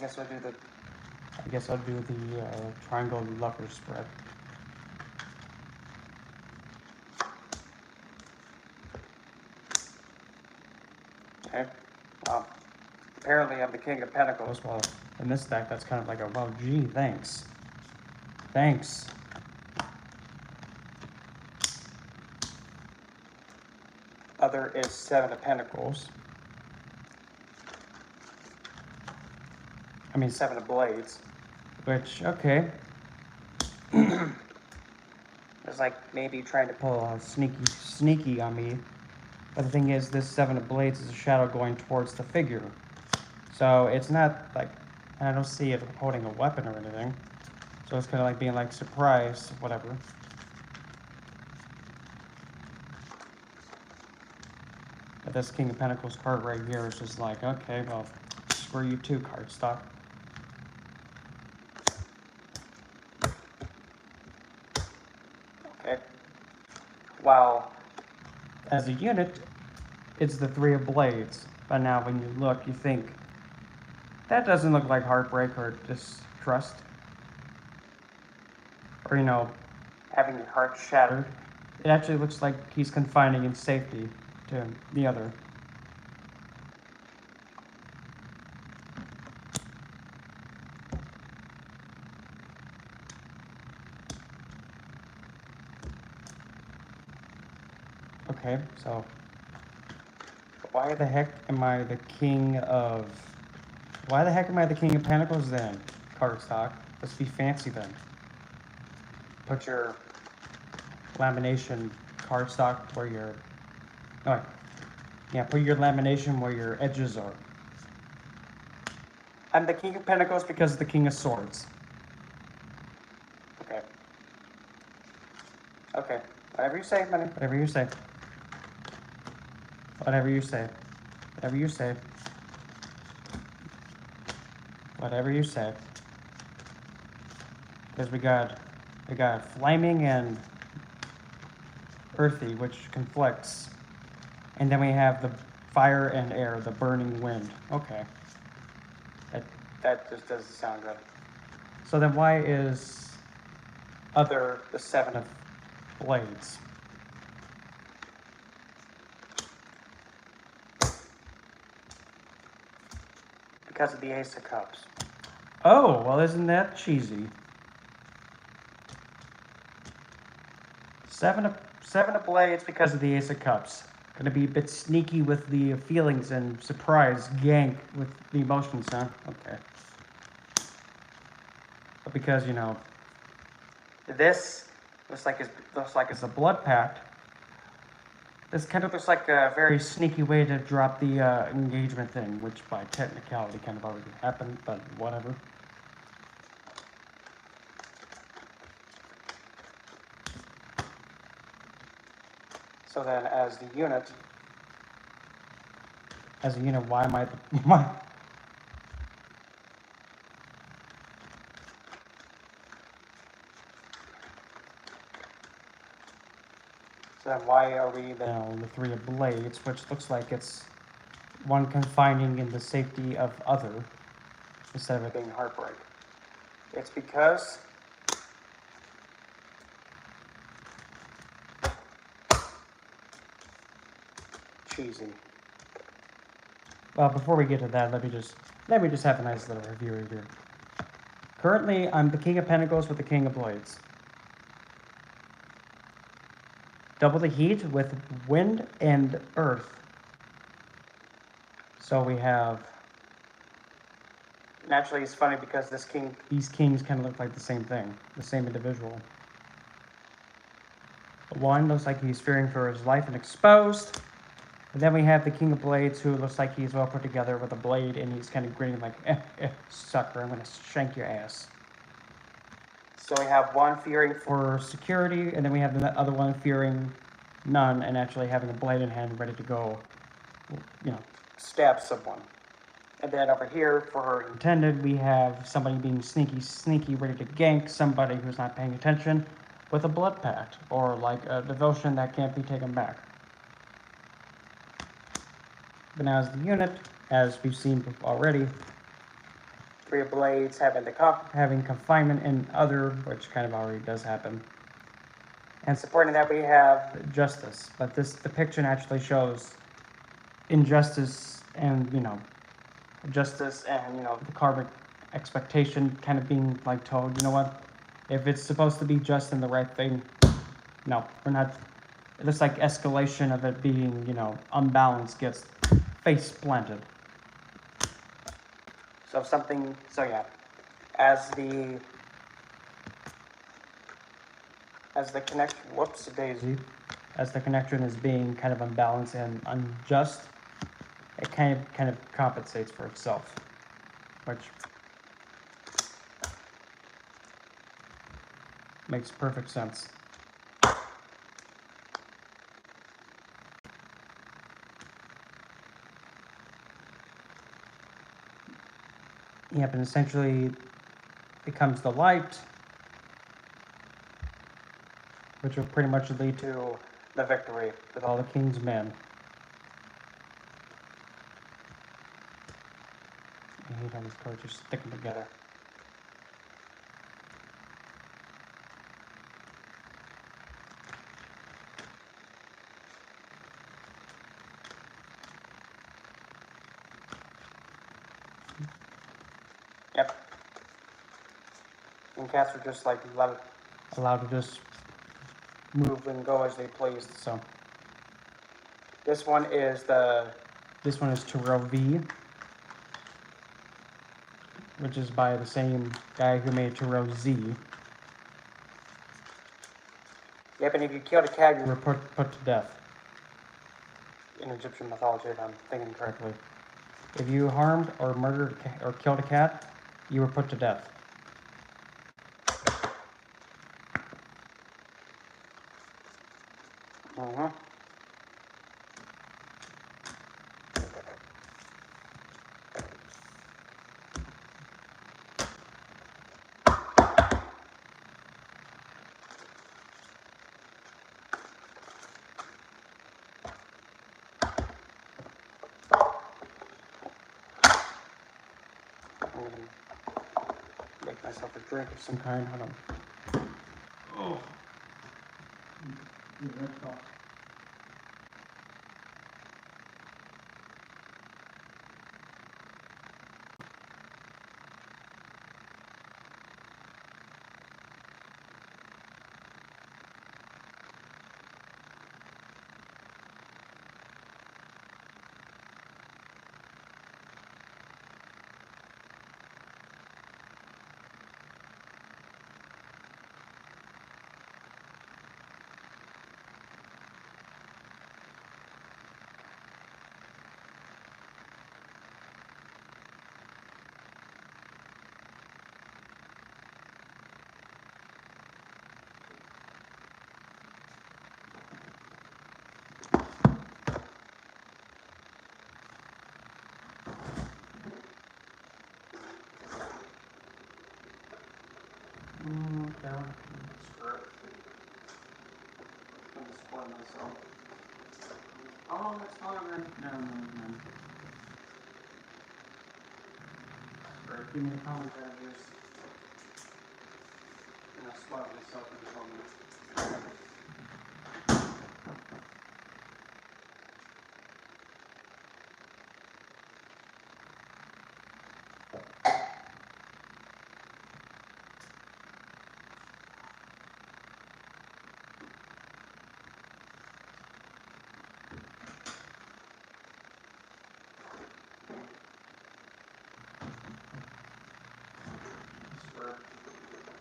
guess I'll do the triangle lover spread. Okay. Well, apparently I'm the King of Pentacles. Well, in this deck, that's kind of like a, well, gee, thanks. Thanks. Other is Seven of Pentacles. I mean, Seven of Blades. Which, okay. It's like maybe trying to pull a sneaky on me. But the thing is, this Seven of Blades is a shadow going towards the figure. So it's not like, I don't see it holding a weapon or anything. So it's kind of like being like surprised, whatever. But this King of Pentacles card right here is just like, okay, well, screw you too, cardstock. Okay. While as a unit, it's the Three of Blades. But now when you look, you think, that doesn't look like heartbreak or distrust. Or, having your heart shattered. It actually looks like he's confining in safety to the other. Okay, so why the heck am I the King of Pentacles then, cardstock? Let's be fancy then. Put your lamination cardstock where your, put your lamination where your edges are. I'm the King of Pentacles because of the King of Swords. Okay. Okay. Whatever you say, money. Whatever you say. Whatever you say. Whatever you say. Whatever you say. Because we got flaming and earthy, which conflicts. And then we have the fire and air, the burning wind. Okay. That just doesn't sound good. So then why is other the Seven of Blades? Because of the Ace of Cups. Oh, well, isn't that cheesy? Seven of Blades because of the Ace of Cups. Gonna be a bit sneaky with the feelings and surprise gank with the emotions, huh? Okay. But because, This looks like it's a blood pact. This kind of looks like a very sneaky way to drop the engagement thing, which by technicality kind of already happened, but whatever. So then, as a unit, why am I why? So then why are we then on the Three of Blades, which looks like it's one confining in the safety of other, instead of it being heartbreak? It's because cheesy. Well, before we get to that, let me just have a nice little review here. Currently, I'm the King of Pentacles with the King of Blades. Double the heat with wind and earth. So we have... Naturally, it's funny because these kings kind of look like the same thing, the same individual. One looks like he's fearing for his life and exposed. And then we have the King of Blades, who looks like he's well put together with a blade, and he's kind of grinning like, sucker, I'm going to shank your ass. So we have one fearing for security, and then we have the other one fearing none, and actually having a blade in hand ready to go, stab someone. And then over here, for her intended, we have somebody being sneaky, ready to gank somebody who's not paying attention with a blood pact, or like a devotion that can't be taken back. But now as the unit, as we've seen already, Three of Blades having confinement in other, which kind of already does happen. And supporting that we have Justice. But the depiction actually shows injustice and, justice and, the karmic expectation kind of being like told, you know what, if it's supposed to be just and the right thing, no, we're not. It looks like escalation of it being, unbalanced gets face planted. So yeah, as the connection, whoops, daisy, as the connection is being kind of unbalanced and unjust, it kind of compensates for itself, which makes perfect sense. Yep, and essentially becomes the light, which will pretty much lead to the victory with all the king's men. I hate how these cards are sticking together. Yep. And cats are just like allowed to just move and go as they please. So this one is Tarot V, which is by the same guy who made Tarot Z. Yep, and if you killed a cat, you were put to death. In Egyptian mythology, if I'm thinking correctly. If you harmed or murdered or killed a cat, you were put to death. Uh-huh. I'm gonna make myself a drink of some kind. Hold on. Oh. that one. Screw it. I'm just spoiling myself. Oh, it's fine. No. Screw it. Give me the comments out of this. And I'll spoil myself in the comments.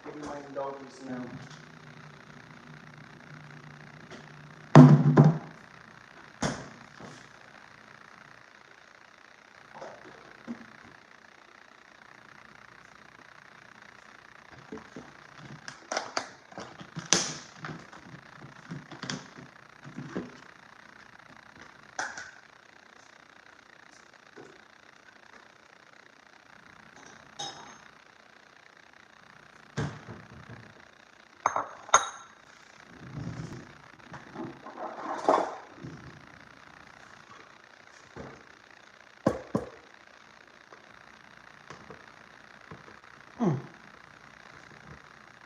Give me my indulgence now.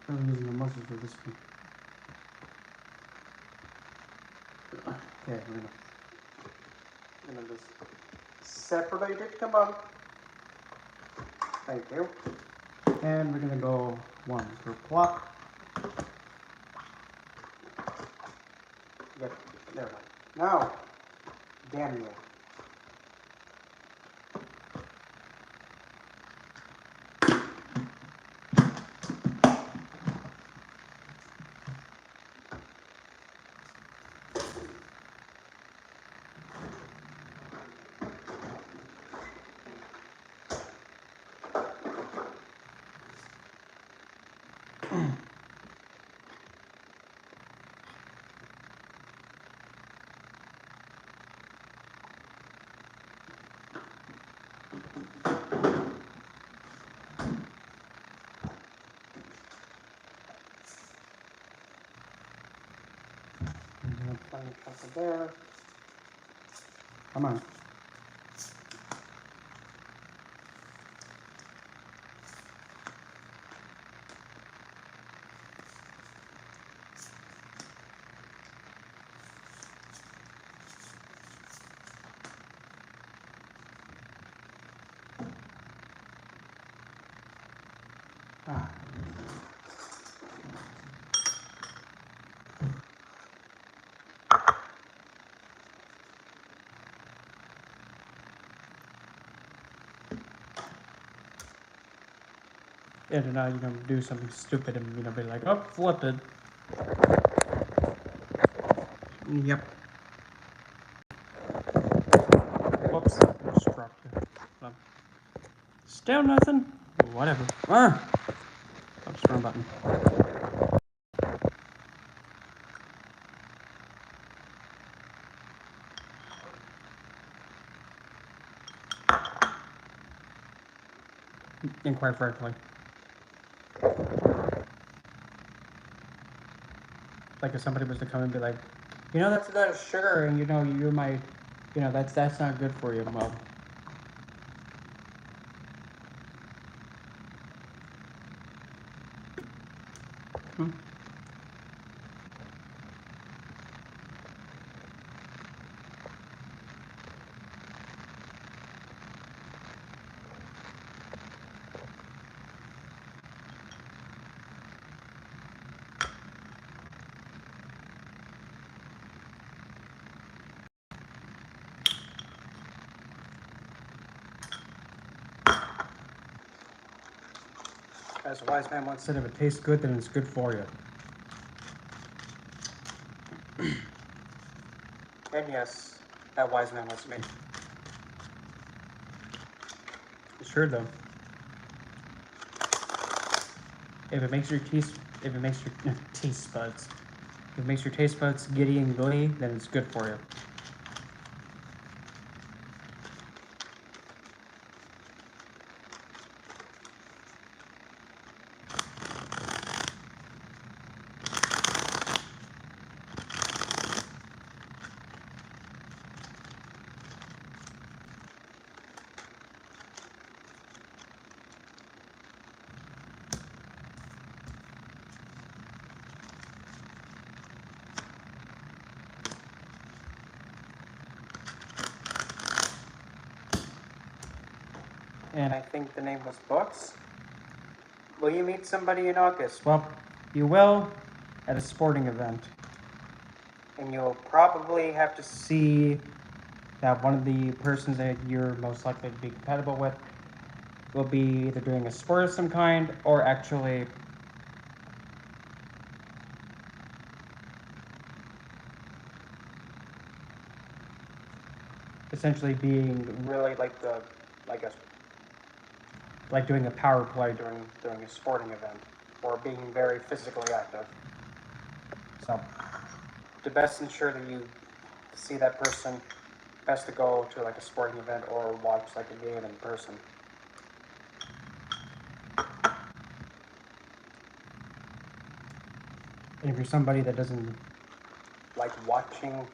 I'm using the muscles for this one. Okay, we're gonna just separate it. Come on. Thank you. And we're gonna go one for plop. Yep, there we go. Now, damn you. Plenty of chocolate there. Come on. Ah. And now do something stupid and be like, oh, flip it. Yep. Whoops, I just dropped it. Still nothing. Whatever. Ah. Oops, wrong button. And quite frankly, like if somebody was to come and be like, that's a lot of sugar, and you might, that's not good for you. Well, as a wise man once said, if it tastes good, then it's good for you. And yes, that wise man was me. Sure though. If it makes your taste buds, if it makes your taste buds giddy and glee, then it's good for you. and I think the name was Books. Will you meet somebody in August? Well, you will at a sporting event. And you'll probably have to see that one of the persons that you're most likely to be compatible with will be either doing a sport of some kind or actually essentially being really like doing a power play during a sporting event or being very physically active. So to best ensure that you see that person, best to go to like a sporting event or watch like a game in person. And if you're somebody that doesn't like watching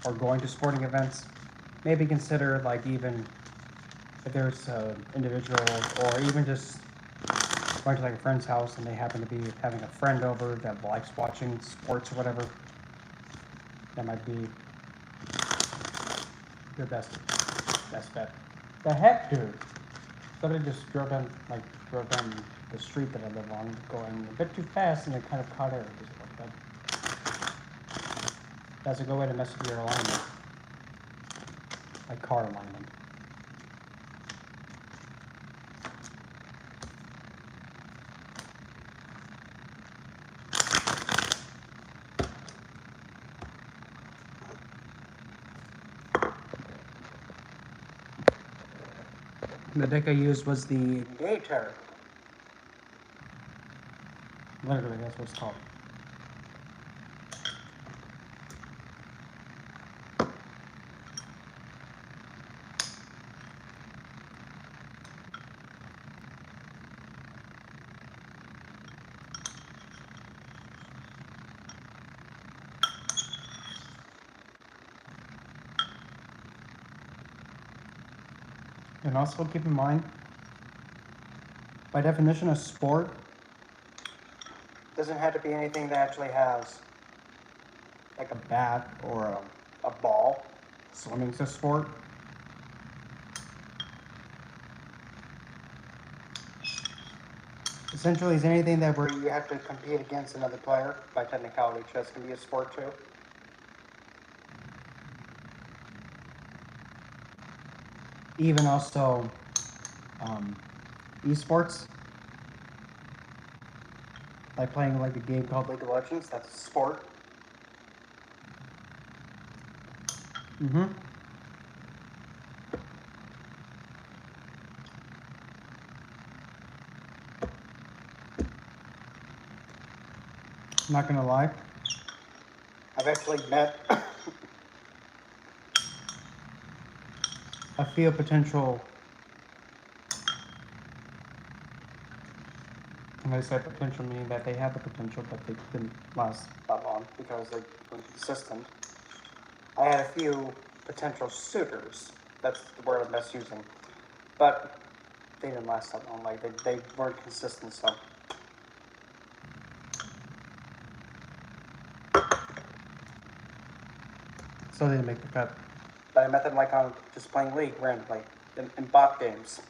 or going to sporting events, maybe consider like even if there's an individual or even just going to like a friend's house and they happen to be having a friend over that likes watching sports or whatever, that might be your best bet. The heck, dude? Somebody just drove down the street that I live on, going a bit too fast, and it kind of caught air. That's a good way to mess with your alignment, like car alignment. The deck I used was the Gator. Literally, that's what it's called. And also keep in mind, by definition, a sport doesn't have to be anything that actually has like a bat or a ball. Swimming's a sport. Essentially, it's anything that where you have to compete against another player. By technicality, chess can be a sport too. Even also, esports, like playing like a game called League of Legends. That's a sport. Mm-hmm. I'm not gonna lie. I've actually met a few potential. And I say potential meaning that they have the potential, but they didn't last that long because they weren't consistent. I had a few potential suitors. That's the word I'm best using. But they didn't last that long. Like they weren't consistent, so. So they didn't make the cut. But I met them like on just playing League randomly in bot games.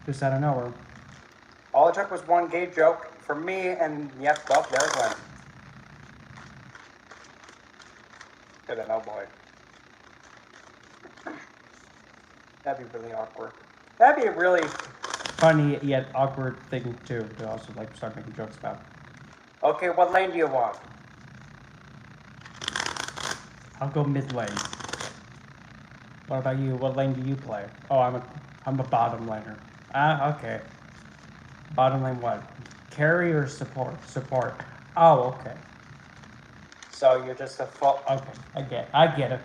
Just out of nowhere. All it took was one gay joke from me, and yep, well, there it went. Good, oh boy. That'd be really awkward. That'd be a really funny yet awkward thing too to also like start making jokes about. Okay, what lane do you want? I'll go mid lane. What about you? What lane do you play? Oh, I'm a bottom laner. Ah, okay. Bottom lane what? Carry or support? Support. Oh, okay. So you're just a full. Okay, I get it.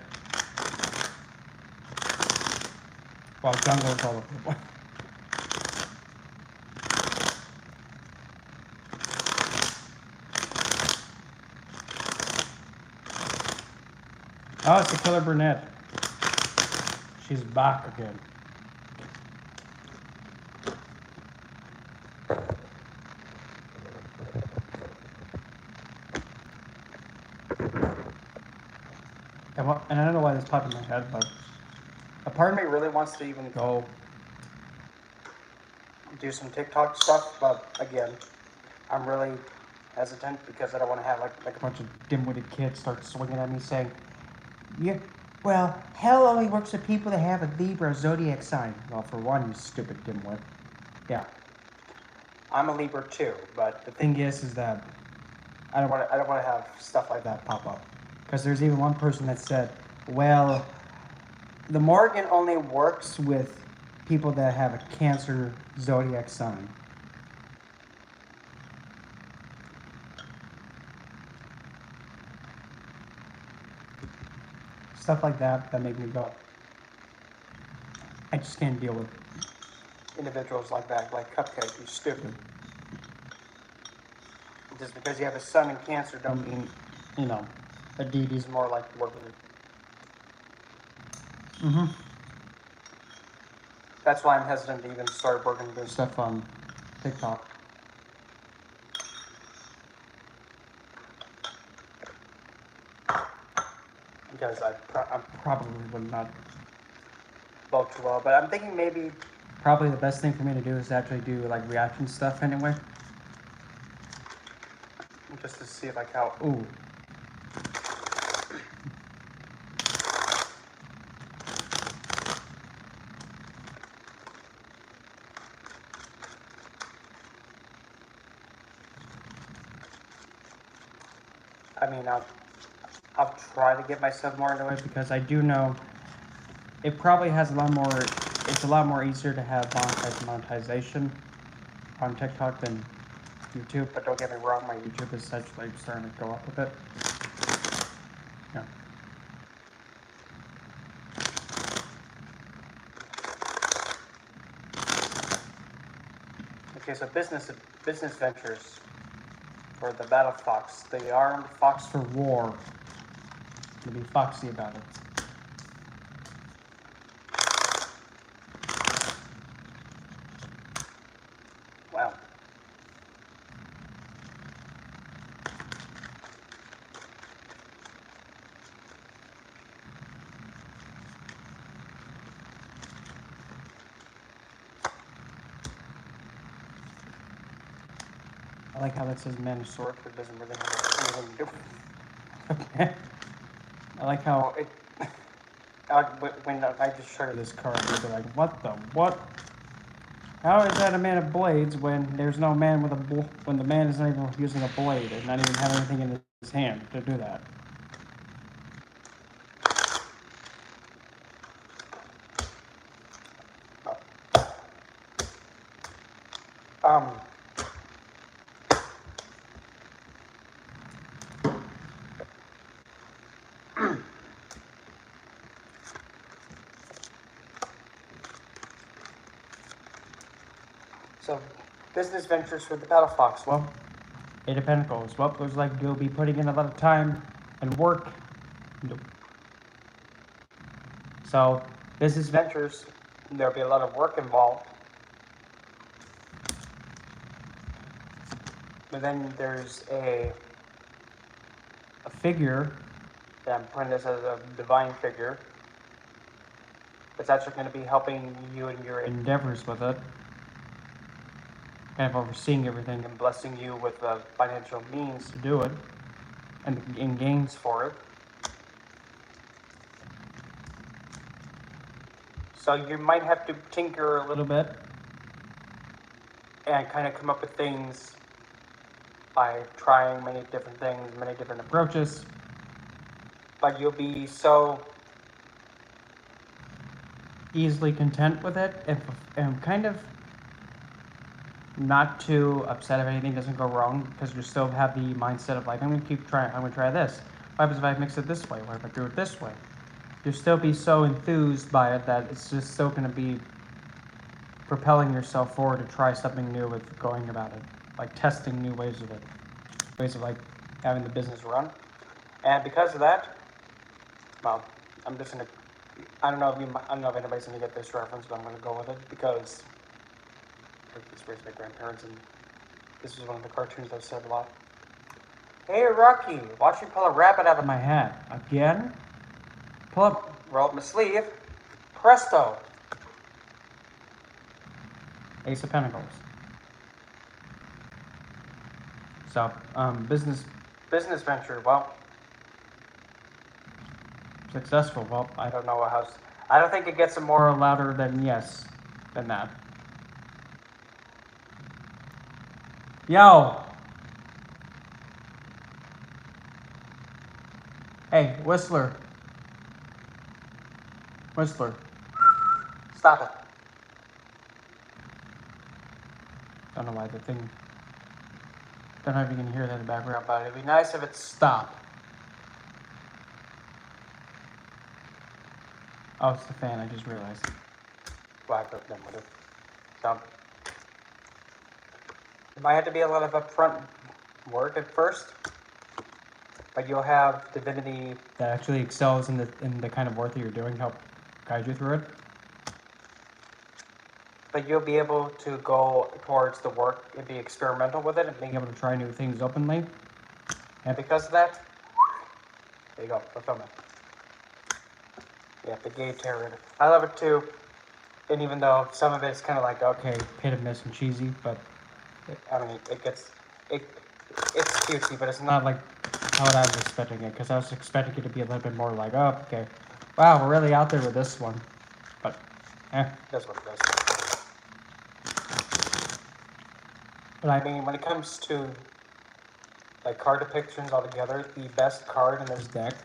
Well, jungle's all over the place. Oh, it's the killer brunette. She's back again. And I don't know why this popped in my head, but A part of me really wants to even go do some TikTok stuff, but again, I'm really hesitant because I don't want to have like a bunch of dim-witted kids start swinging at me saying, "Yeah, well, hell only works with people that have a Libra zodiac sign." Well, for one, you stupid dimwit. Yeah, I'm a Libra too, but the thing is that I don't want to have stuff like that pop up, because there's even one person that said, "Well, the Morgan only works with people that have a Cancer zodiac sign." Stuff like that make me go, I just can't deal with individuals like that, like Cupcake, you stupid. Just because you have a sun in Cancer don't mean, you know, a deity's more like working. Mm-hmm. That's why I'm hesitant to even start working doing stuff on TikTok. Because I probably would not vote too well, but I'm thinking maybe probably the best thing for me to do is actually do like reaction stuff anyway. Just to see if I count. Ooh. I mean, I'll try to get myself more into it because I do know it probably has a lot more. It's a lot more easier to have monetization on TikTok than YouTube. But don't get me wrong, my YouTube is essentially starting to go up a bit. Yeah. Okay, so business ventures for the battle fox, the armed fox for war. To be foxy about it. Wow. I like how that says man of sword, but it doesn't really have anything to do with it. Okay. I like how it. When I just showed this card, you'll be like, "What the what? How is that a man of blades when there's no man with when the man is not even using a blade and not even having anything in his hand to do that?" Um. So, business ventures for the Battle Fox. Well, Eight of Pentacles. Well, looks like you'll be putting in a lot of time and work. So, business ventures, there'll be a lot of work involved. But then there's a figure, that I'm putting this as a divine figure, that's actually going to be helping you in your endeavors with it, kind of overseeing everything and blessing you with the financial means to do it, and in gains for it. So you might have to tinker a little bit and kind of come up with things by trying many different things, many different approaches, but you'll be so easily content with it and kind of not too upset if anything doesn't go wrong, because you still have the mindset of like, I'm going to keep trying, I'm going to try this. What happens if I mix it this way? What if I do it this way? You'll still be so enthused by it that it's just still going to be propelling yourself forward to try something new with going about it, like testing new ways of it, ways of like having the business run. And because of that, well, I'm just going to, I don't know if anybody's going to get this reference, but I'm going to go with it because this raised my grandparents, and this was one of the cartoons I've said a lot. Hey, Rocky, watch me pull a rabbit out of my hat. Again? Roll up my sleeve, presto. Ace of Pentacles. So, business venture, well, successful. Well, I don't know how. I don't think it gets more louder than yes, than that. Yo. Hey, Whistler. Whistler. Stop it. Don't know why the thing. Don't know if you can hear that in the background, but it'd be nice if it stopped. Oh, it's the fan, I just realized. Well, I put them with it. So, it might have to be a lot of upfront work at first, but you'll have divinity that actually excels in the kind of work that you're doing to help guide you through it. But you'll be able to go towards the work and be experimental with it and being able to try new things openly. And because of that, there you go, fulfillment. Yeah, the gay terror. I love it too. And even though some of it's kind of like, okay, hit and miss and cheesy, but I mean, it's cutesy, but it's not like how I was expecting it, because I was expecting it to be a little bit more like, oh, okay, wow, we're really out there with this one. But, that's what it does. But I mean, when it comes to like card depictions altogether, the best card in this deck,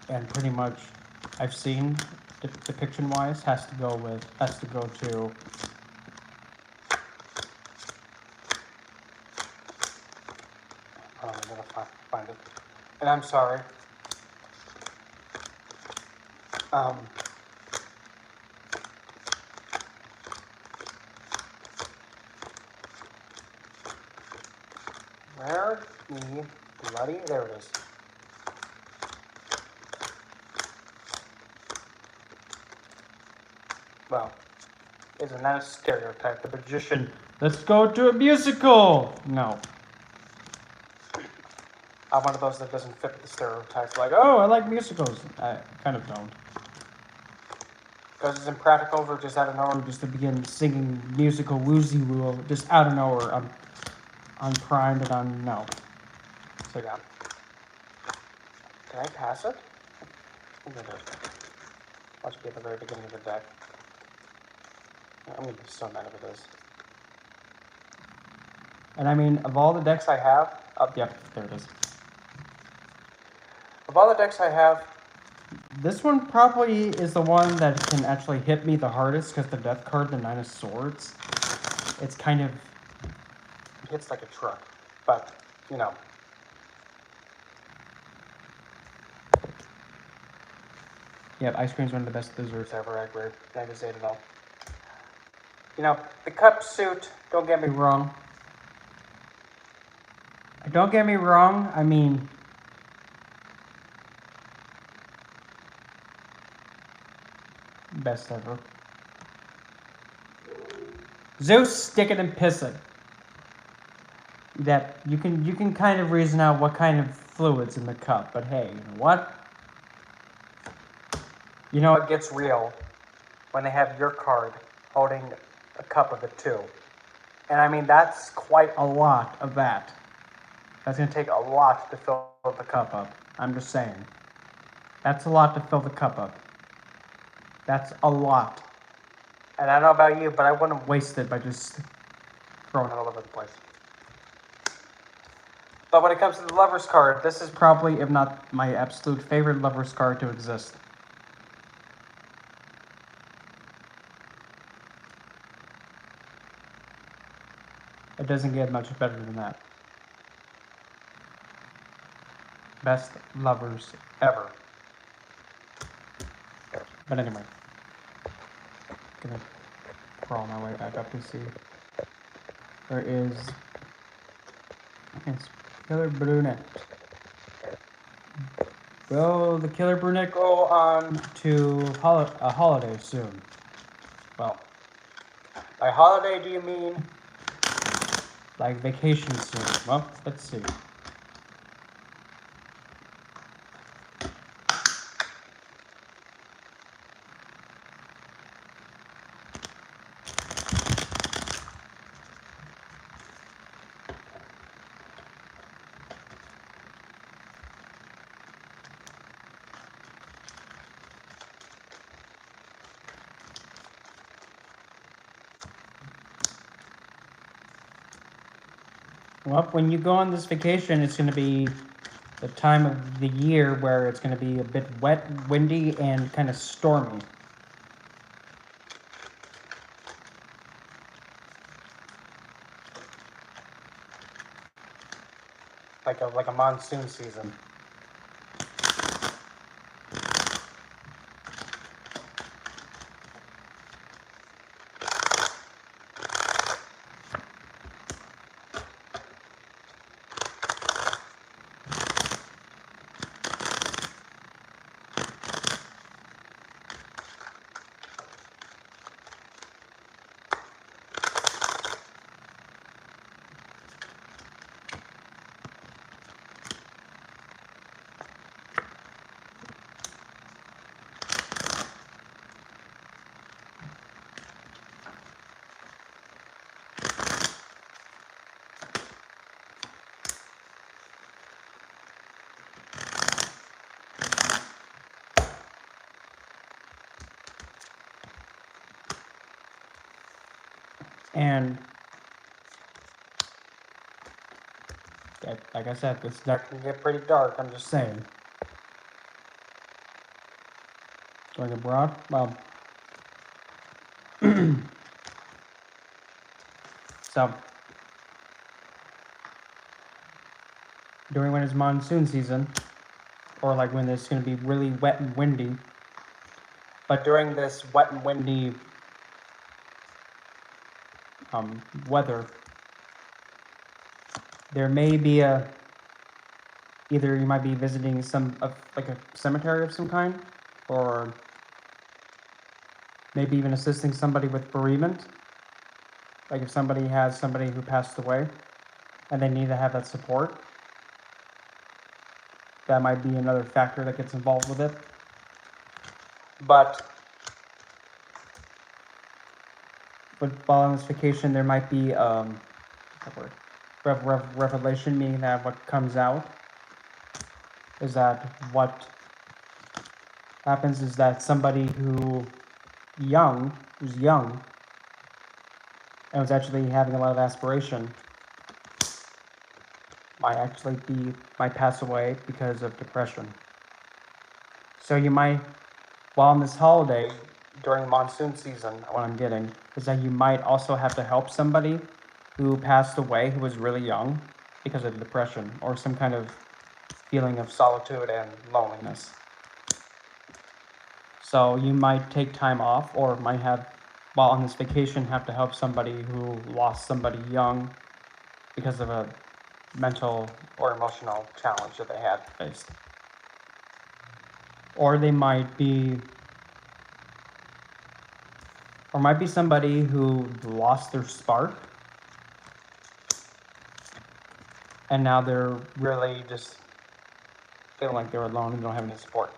and pretty much I've seen depiction wise, has to go to I'm gonna find it. And I'm sorry. Where the bloody, there it is. Well, isn't that a stereotype? The magician, let's go to a musical! No. I'm one of those that doesn't fit the stereotype. Like, oh, I like musicals. I kind of don't. Because it's impractical for just out of nowhere just to begin singing musical woozy woo just out of nowhere. I'm primed and I'm no. So yeah. Can I pass it? I'm gonna watch me at the very beginning of the deck. I'm gonna be so mad if it is. And I mean, of all the decks I have, yep, there it is. Of all the decks I have, this one probably is the one that can actually hit me the hardest, because the death card, the Nine of Swords, it's kind of, it hits like a truck, but, you know. Yeah, ice cream's one of the best desserts ever, I agree. I just ate it all. You know, the cup suit, don't get me wrong. Don't get me wrong, I mean, best ever. Zeus, stick it and piss it. That you can kind of reason out what kind of fluid's in the cup, but hey, you know what? You know it gets real when they have your card holding a cup of it too. And I mean, that's quite a lot of that. That's going to take a lot to fill the cup up. I'm just saying. That's a lot to fill the cup up. That's a lot. And I don't know about you, but I wouldn't waste it by just throwing it all over the place. But when it comes to the Lover's card, this is probably, if not my absolute favorite Lover's card to exist. It doesn't get much better than that. Best Lovers ever. But anyway. Gonna crawl my way back up to see. There is... It's Killer Brunette. Will the Killer Brunette go on to a holiday soon? Well, by holiday do you mean like vacation soon? Well, let's see. Well, when you go on this vacation, it's going to be the time of the year where it's going to be a bit wet, windy, and kind of stormy. Like a monsoon season. And like I said, this deck can get pretty dark, I'm just saying. Going abroad? Well, so, during when it's monsoon season, or like when it's going to be really wet and windy, but during this wet and windy weather, there may be either you might be visiting like a cemetery of some kind, or maybe even assisting somebody with bereavement. Like if somebody has somebody who passed away and they need to have that support, that might be another factor that gets involved with it. But while on this vacation, there might be revelation, meaning that what comes out is that what happens is that somebody who's young and was actually having a lot of aspiration might pass away because of depression. So you might, while on this holiday during monsoon season, what I'm getting is that you might also have to help somebody who passed away who was really young because of depression or some kind of feeling of solitude and loneliness. So you might take time off, or might have, while on this vacation, have to help somebody who lost somebody young because of a mental or emotional challenge that they had faced. Or they might be, or might be somebody who lost their spark and now they're really just feeling like they're alone and don't have any support.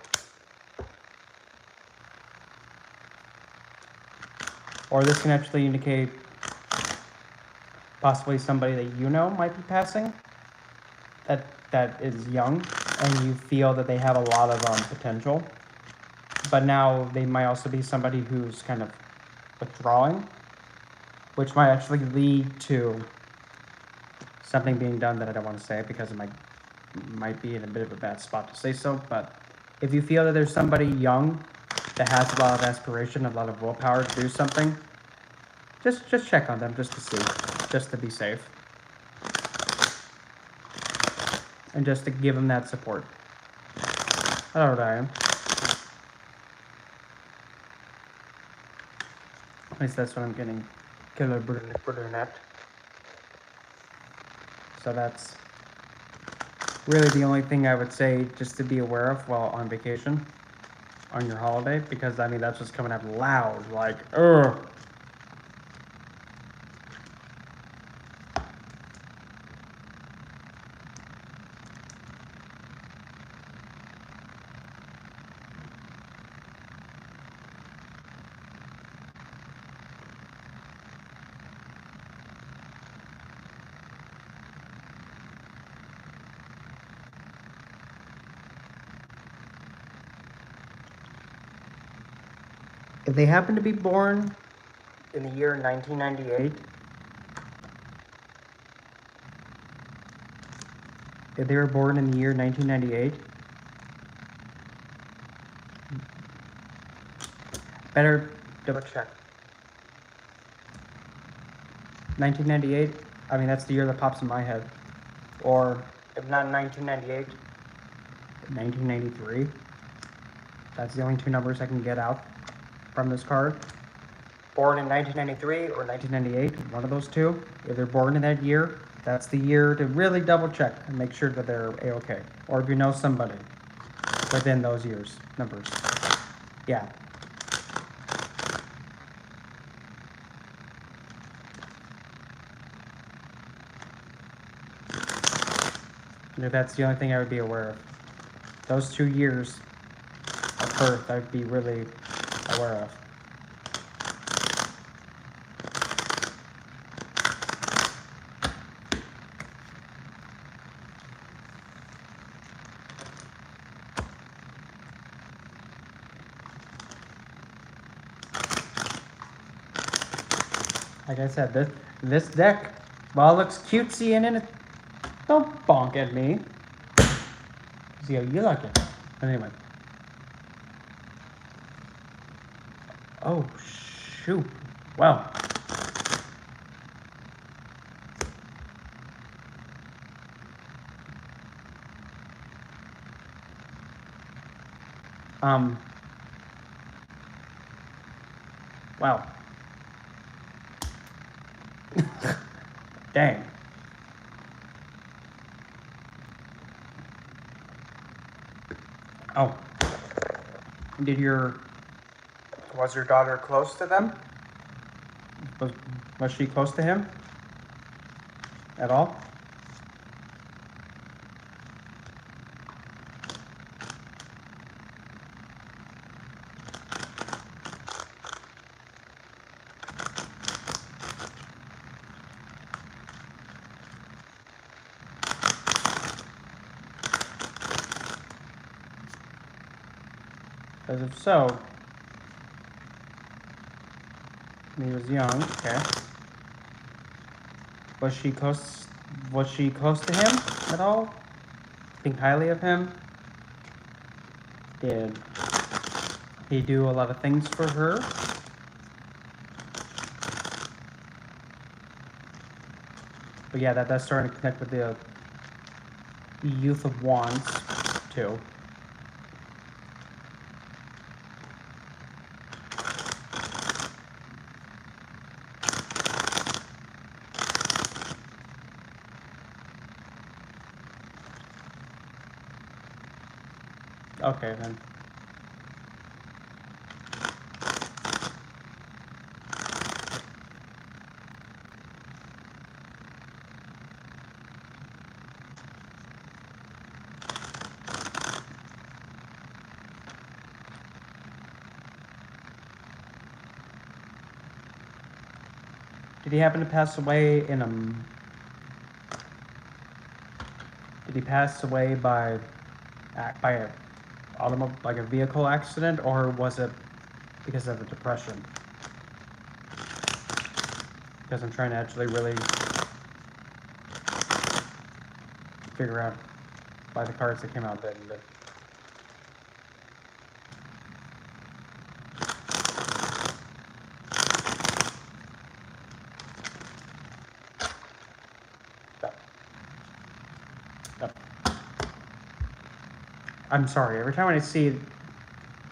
Or this can actually indicate possibly somebody that you know might be passing that is young and you feel that they have a lot of potential, but now they might also be somebody who's kind of withdrawing, which might actually lead to something being done that I don't want to say because it might be in a bit of a bad spot to say so. But if you feel that there's somebody young that has a lot of aspiration, a lot of willpower to do something, just check on them just to see, just to be safe, and just to give them that support. I don't know what I am. At least that's what I'm getting. Killer brunette. So that's really the only thing I would say just to be aware of while on vacation, on your holiday, because I mean that's what's coming out loud, like, ugh. If they happen to be born in the year 1998, if they were born in the year 1998, better double check. 1998, I mean, that's the year that pops in my head. Or, if not 1998, 1993. That's the only two numbers I can get out from this card. Born in 1993 or 1998, one of those two. If they're born in that year, that's the year to really double check and make sure that they're A-okay. Or if you know somebody within those years, numbers. Yeah. And if that's the only thing I would be aware of. Those 2 years of birth, I'd be really aware of. Like I said, this deck, while it looks cutesy and it, don't bonk at me. See how you like it. Anyway. Oh, shoot. Well. Wow. Dang. Oh. Was your daughter close to them? Was she close to him? At all? Because if so, he was young, okay. Was she close to him at all? Think highly of him? Did he do a lot of things for her? But yeah, that's starting to connect with the Youth of Wands, too. Okay, then. Did he happen to pass away in a... Did he pass away by like a vehicle accident, or was it because of a depression? Because I'm trying to actually really figure out by the cards that came out that. I'm sorry, every time I see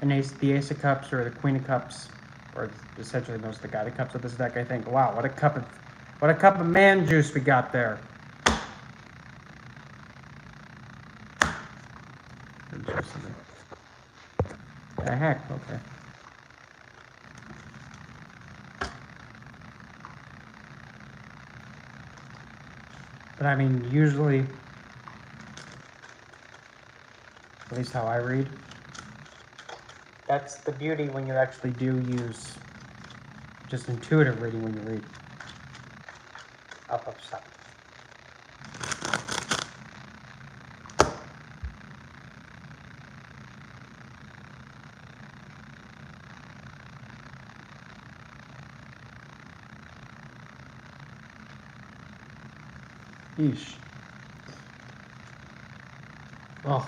the Ace of Cups or the Queen of Cups, or essentially most of the God of Cups of this deck, I think, wow, what a cup of man juice we got there. Interesting. The heck, okay. But I mean, usually, at least how I read, that's the beauty when you actually do use just intuitive reading when you read. Up, stop. Yeesh. Oh.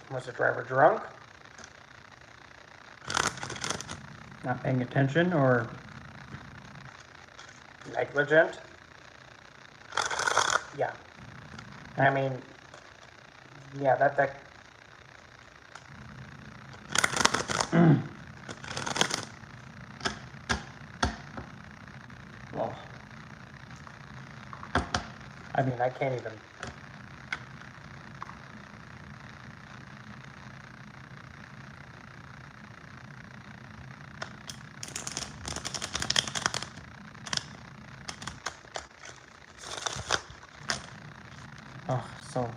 Was the driver drunk? Not paying attention or negligent? Yeah. I mean, yeah, that well, I mean, I can't even. Oh, so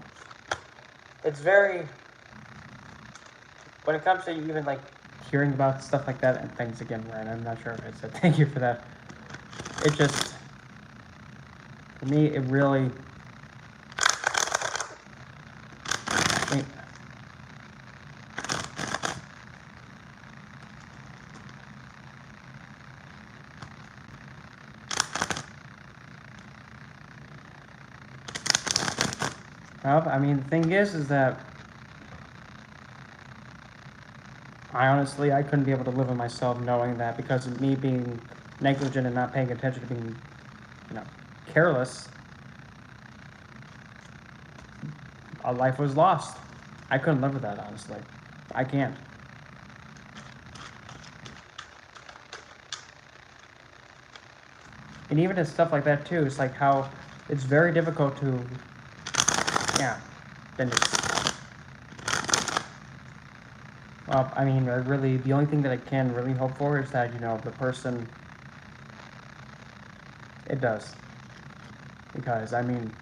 it's very, when it comes to even like hearing about stuff like that, and thanks again, Ryan. I'm not sure if I said thank you for that. It just, for me, it really, I mean, well, I mean, the thing is that I couldn't be able to live with myself knowing that because of me being negligent and not paying attention to being, careless, a life was lost. I couldn't live with that, honestly. I can't. And even in stuff like that too, it's like how it's very difficult to, yeah, then just, well, I mean, really, the only thing that I can really hope for is that, the person, it does. Because, I mean,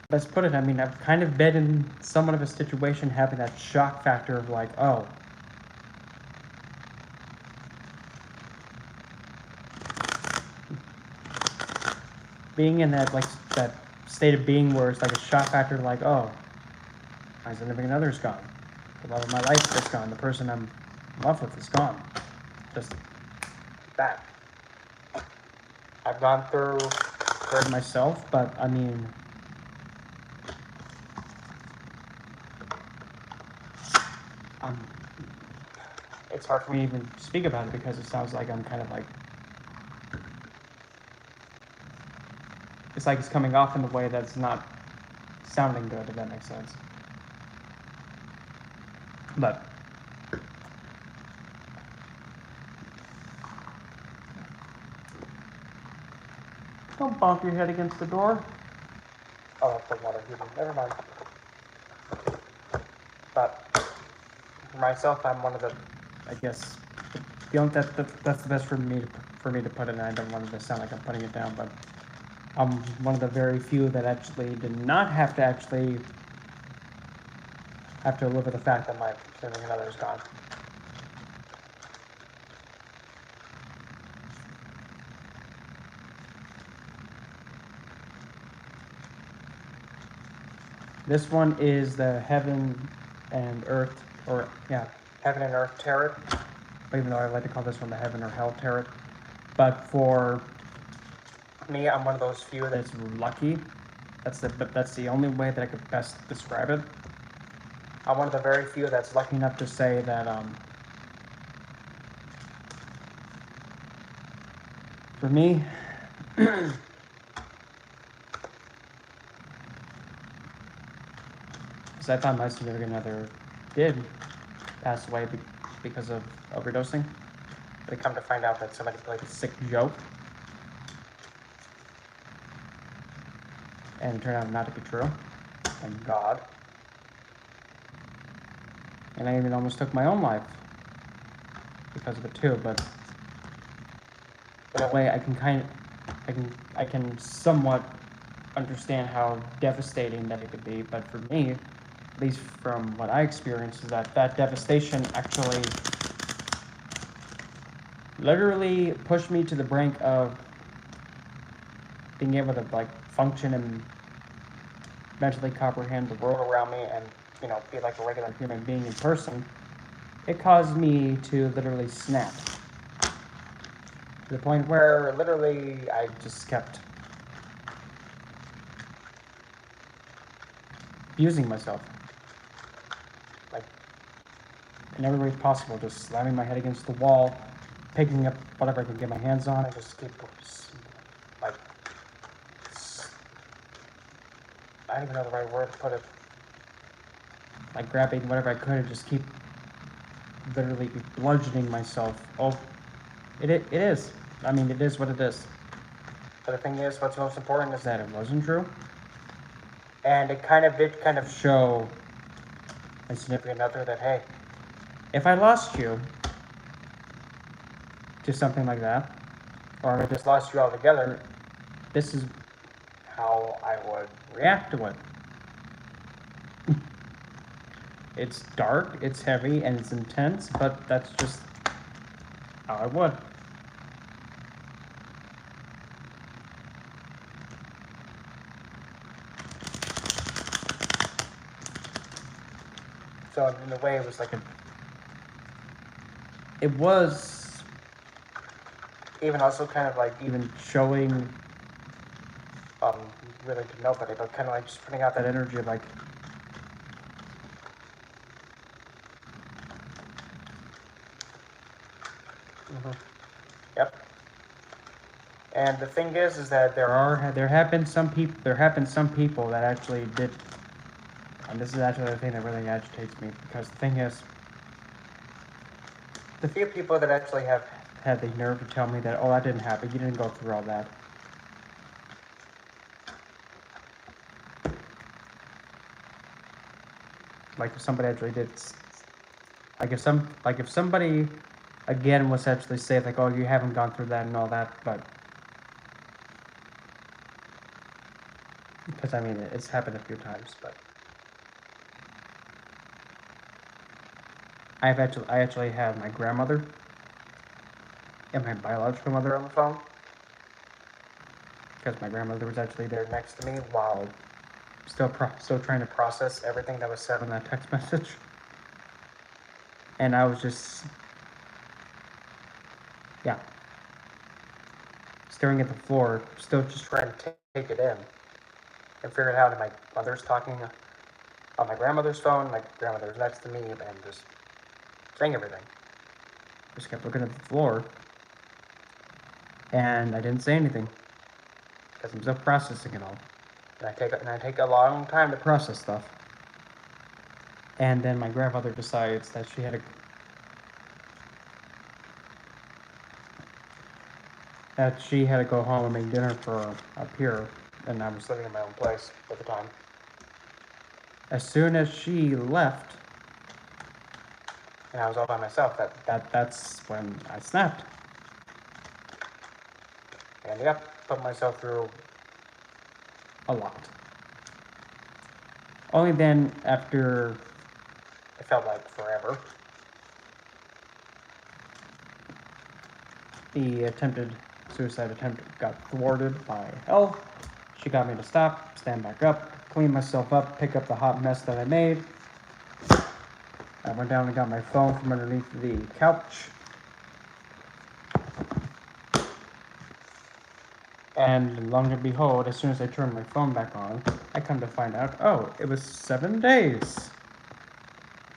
let's put it, I mean, I've kind of been in somewhat of a situation having that shock factor of like, oh, being in that, like, that state of being where it's like a shock factor, like, oh, my significant other's gone. The love of my life is gone. The person I'm in love with is gone. Just that. I've gone through it myself, but I mean, it's hard for me to even speak about it because it sounds like I'm kind of like, it's like it's coming off in a way that's not sounding good, if that makes sense. But don't bonk your head against the door. Oh, that's the water heater. Never mind. But for myself, I'm one of the, I guess, that's the best for me to put it. And I don't want it to sound like I'm putting it down, but I'm one of the very few that actually did not have to live with the fact that my significant other is gone. This one is the Heaven and Earth, or yeah, Heaven and Earth Tarot. Even though I like to call this one the Heaven or Hell Tarot. But for me, I'm one of those few that's lucky. That's the only way that I could best describe it. I'm one of the very few that's lucky enough to say that for me, because I thought my significant other did pass away because of overdosing. But I come to find out that somebody played a sick joke. And it turned out not to be true. Thank God. And I even almost took my own life because of it too, but in a way I can somewhat understand how devastating that it could be, but for me, at least from what I experienced, is that devastation actually literally pushed me to the brink of being able to like function and mentally comprehend the world around me and, be like a regular human being in person, it caused me to literally snap. To the point where literally I just kept abusing myself. Like, in every way possible, just slamming my head against the wall, picking up whatever I can get my hands on, and just keep, like, I don't even know the right word to put it. Like, grabbing whatever I could and just keep literally bludgeoning myself. Oh, it is. I mean, it is what it is. But the thing is, what's most important is that it wasn't true. And it kind of show my significant other that, hey, if I lost you to something like that, or if I just lost you altogether, this is how I would react to it. It's dark, it's heavy, and it's intense, but that's just how I would. So in a way, it was like it was even also kind of like even showing, really to nobody, but kind of like just putting out that energy of like, yep. And the thing is that there have been some people that actually did, and this is actually the thing that really agitates me, because the thing is, the few people that actually have had the nerve to tell me that, oh, that didn't happen, you didn't go through all that. Like if somebody actually did, like if somebody again was actually say like, oh, you haven't gone through that and all that, but because I mean it's happened a few times, but I actually had my grandmother and my biological mother on the phone, because my grandmother was actually there next to me while still trying to process everything that was said in that text message, and I was just, yeah, staring at the floor, still just trying to take it in and figure out how my mother's talking on my grandmother's phone, my grandmother's next to me, and just saying everything. Just kept looking at the floor, and I didn't say anything because I'm still processing it all. And I take a long time to process stuff. And then my grandmother decides that she had to go home and make dinner for up here, and I was living in my own place at the time. As soon as she left, and I was all by myself, that's when I snapped. And yep, put myself through a lot. Only then, after it felt like forever, the attempted suicide attempt got thwarted by health. She got me to stop, stand back up, clean myself up, pick up the hot mess that I made. I went down and got my phone from underneath the couch. And long and behold, as soon as I turned my phone back on, I come to find out, oh, it was 7 days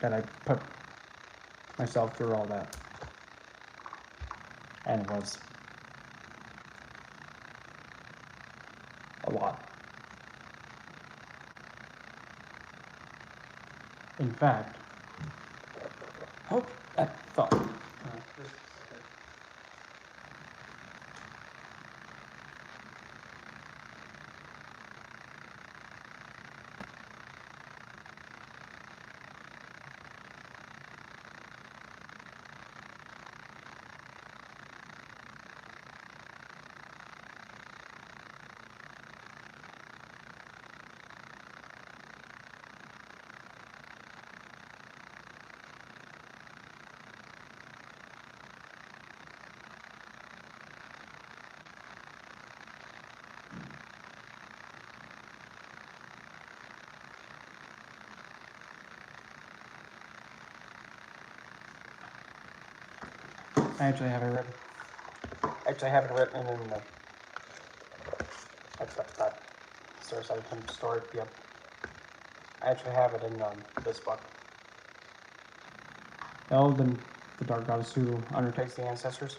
that I put myself through all that. And it was a lot. In fact, oh, that thought. I actually have it written. Actually, I have it written in the. That's that. Stairs out of time story. Yep. I actually have it in this book. Elden, the dark goddess who undertakes the ancestors.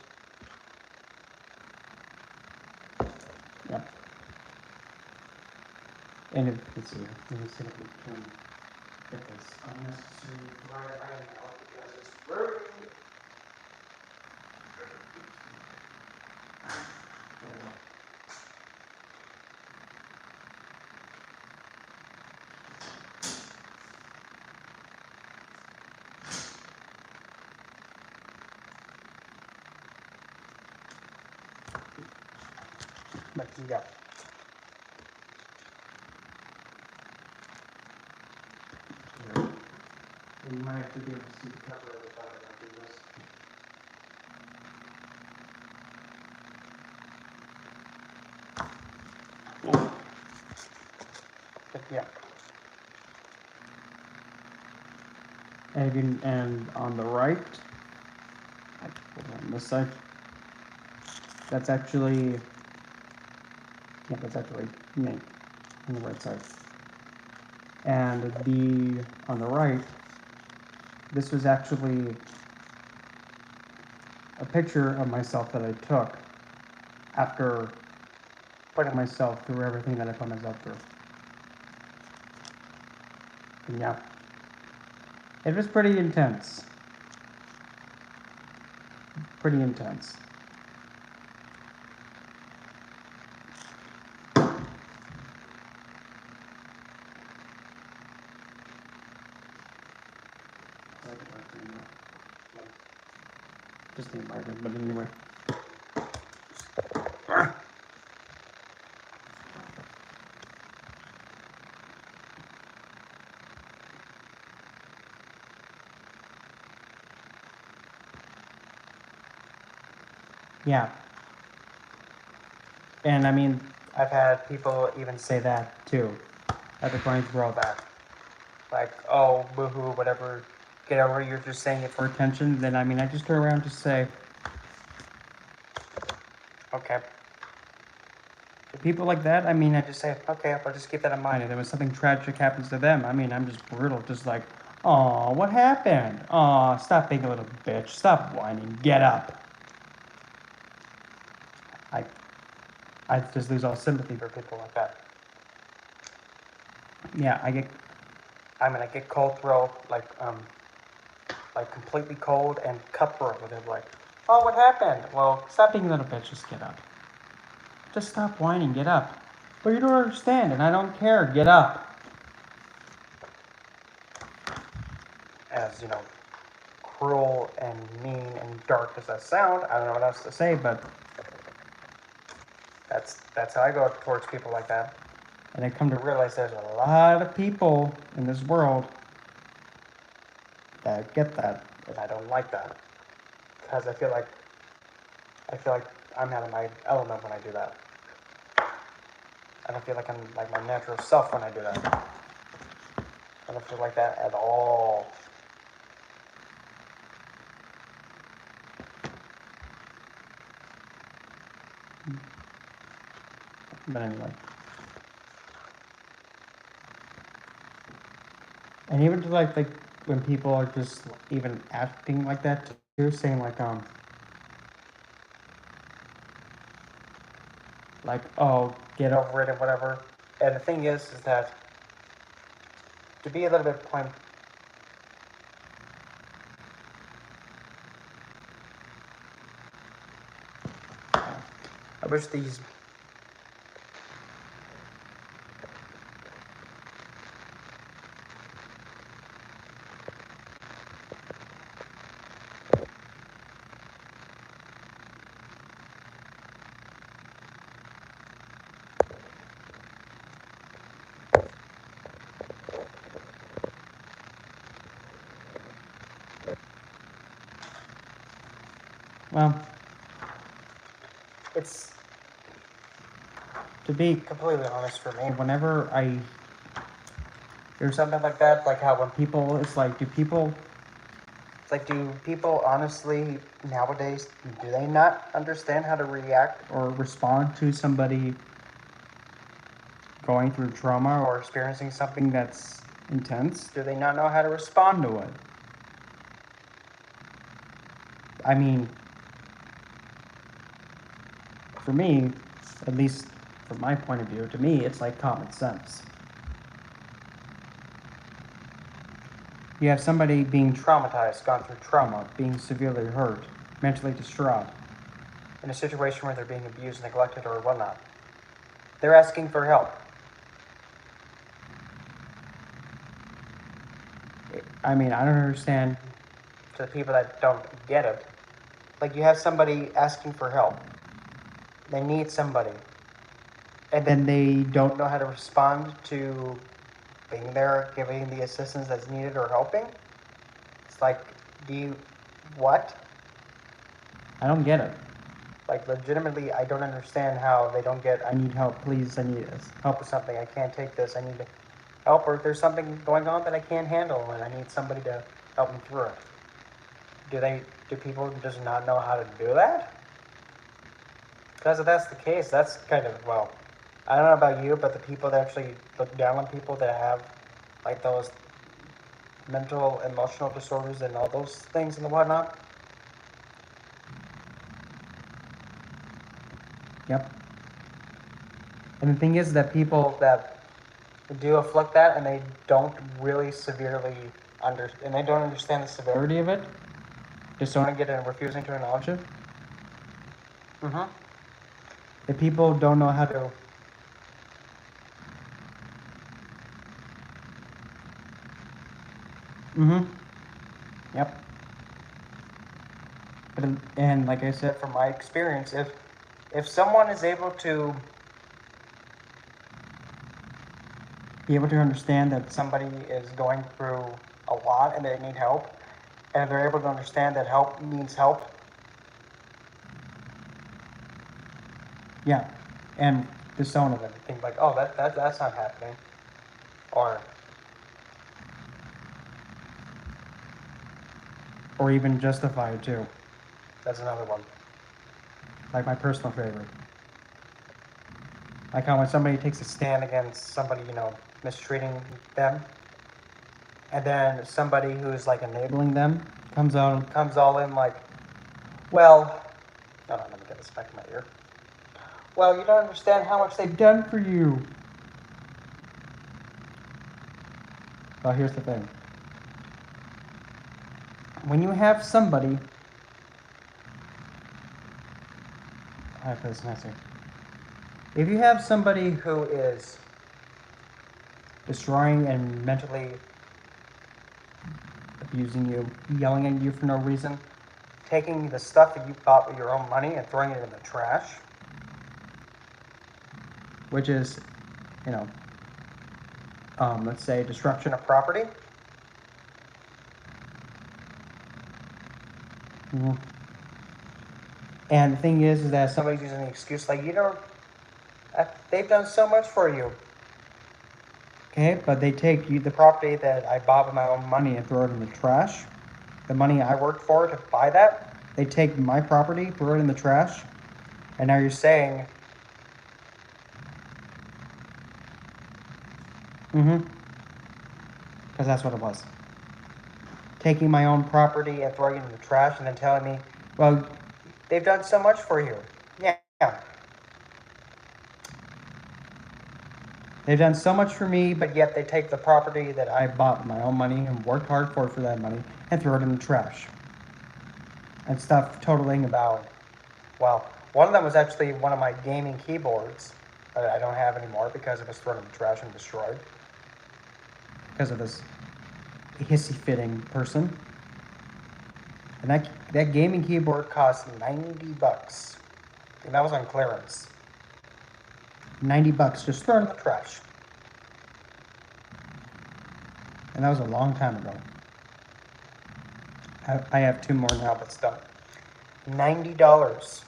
Yep. And if, let's see here. Let me see if we can get this unnecessary right out because it's rude. But yeah. You might have to be able to see the cover of the bottle after this. But yeah. And on the right, on this side, that's actually me on the right side. And on the right, this was actually a picture of myself that I took after putting myself through everything that I put myself through. And yeah, it was pretty intense. Pretty intense. Just the environment, but anyway. Yeah. And I mean, I've had people even say that too, at the going through all that. Like, oh, boo-hoo, whatever, get over it, you're just saying it for attention. Then, I mean, I just turn around to say, okay. To people like that, I mean, I just say, okay, I'll just keep that in mind. And then when something tragic happens to them, I mean, I'm just brutal, just like, oh, what happened? Oh, stop being a little bitch. Stop whining. Get up. I just lose all sympathy for people like that. Yeah, I get cold throat, like completely cold and cutthroat with it, like, oh, what happened? Well, stop being a little bitch, just get up. Just stop whining, get up. Well, you don't understand, and I don't care, get up. As, you know, cruel and mean and dark as that sound, I don't know what else to say, but that's how I go towards people like that. And I come to realize there's a lot of people in this world that get that, and I don't like that. Because I feel like I'm out of my element when I do that. I don't feel like I'm like my natural self when I do that. I don't feel like that at all. But anyway. And even to like when people are just even acting like that too, saying like, oh, get over it or whatever. And the thing is that to be a little bit plain. I wish these. Well, it's, to be completely honest for me, whenever I hear something like that, like how when people, it's like, do people, it's Like, do people honestly, nowadays, do they not understand how to react or respond to somebody going through trauma or experiencing something that's intense? Do they not know how to respond to it? I mean, for me, at least from my point of view, to me, it's like common sense. You have somebody being Traumatized, gone through trauma, being severely hurt, mentally distraught, in a situation where they're being abused, neglected, or whatnot. They're asking for help. I mean, I don't understand. To the people that don't get it, like, you have somebody asking for help. They need somebody. And then they don't know how to respond to being there, giving the assistance that's needed, or helping. It's like, what? I don't get it. Like, legitimately, I don't understand how they don't get, I need help, please, I need help with something, I can't take this, I need help, or if there's something going on that I can't handle and I need somebody to help me through it. Do people just not know how to do that? Because if that's the case, that's kind of, well, I don't know about you, but the people that actually look down on people that have, like, those mental, emotional disorders and all those things and whatnot. Yep. And the thing is that people that do afflict that, and they don't really severely and they don't understand the severity of it, just don't get it and refusing to acknowledge it. Mm-hmm. The people don't know how to. Mm-hmm. Yep. And like I said, From my experience, if someone is able to be able to understand that somebody is going through a lot and they need help, and they're able to understand that help means help. Yeah, and disown of it. Think like, oh, that's not happening, or even justify it too. That's another one. Like my personal favorite. Like how when somebody takes a Stand against somebody, mistreating them, and then somebody who's like enabling them comes all in like, well, hold on, let me get this back in my ear. Well, you don't understand how much they've done for you. Well, here's the thing. When you have somebody, how do I put this nicely? If you have somebody who is destroying and mentally abusing you, yelling at you for no reason, taking the stuff that you bought with your own money and throwing it in the trash, which is, let's say destruction of property. Mm-hmm. And the thing is that somebody's using the excuse like, they've done so much for you. Okay, but they take the property that I bought with my own money and throw it in the trash. The money I worked for to buy that. They take my property, throw it in the trash, and now you're saying, because that's what it was. Taking my own property and throwing it in the trash and then telling me, well, they've done so much for you. Yeah. They've done so much for me, but yet they take the property that I bought with my own money and worked hard for that money and throw it in the trash. And stuff totaling about, well, one of them was actually one of my gaming keyboards that I don't have anymore because it was thrown in the trash and destroyed. Because of this hissy-fitting person. And that gaming keyboard cost $90. And that was on clearance. $90 just thrown in the trash. And that was a long time ago. I have two more now, but still. $90.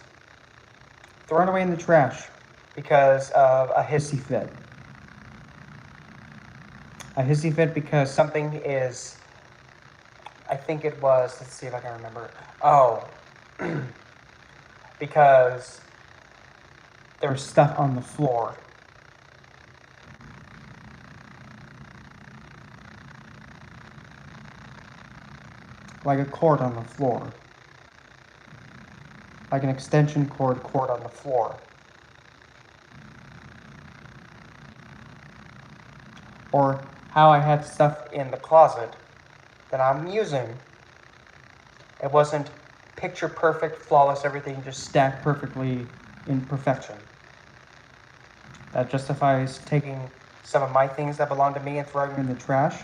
Thrown away in the trash. Because of a hissy fit. A hissy fit because something is I think it was, let's see if I can remember. Oh, because there was stuff on the floor. Like a cord on the floor. Like an extension cord on the floor. Or how I had stuff in the closet that I'm using. It wasn't picture perfect, flawless, everything just stacked perfectly in perfection. That justifies taking some of my things that belong to me and throwing them in the trash.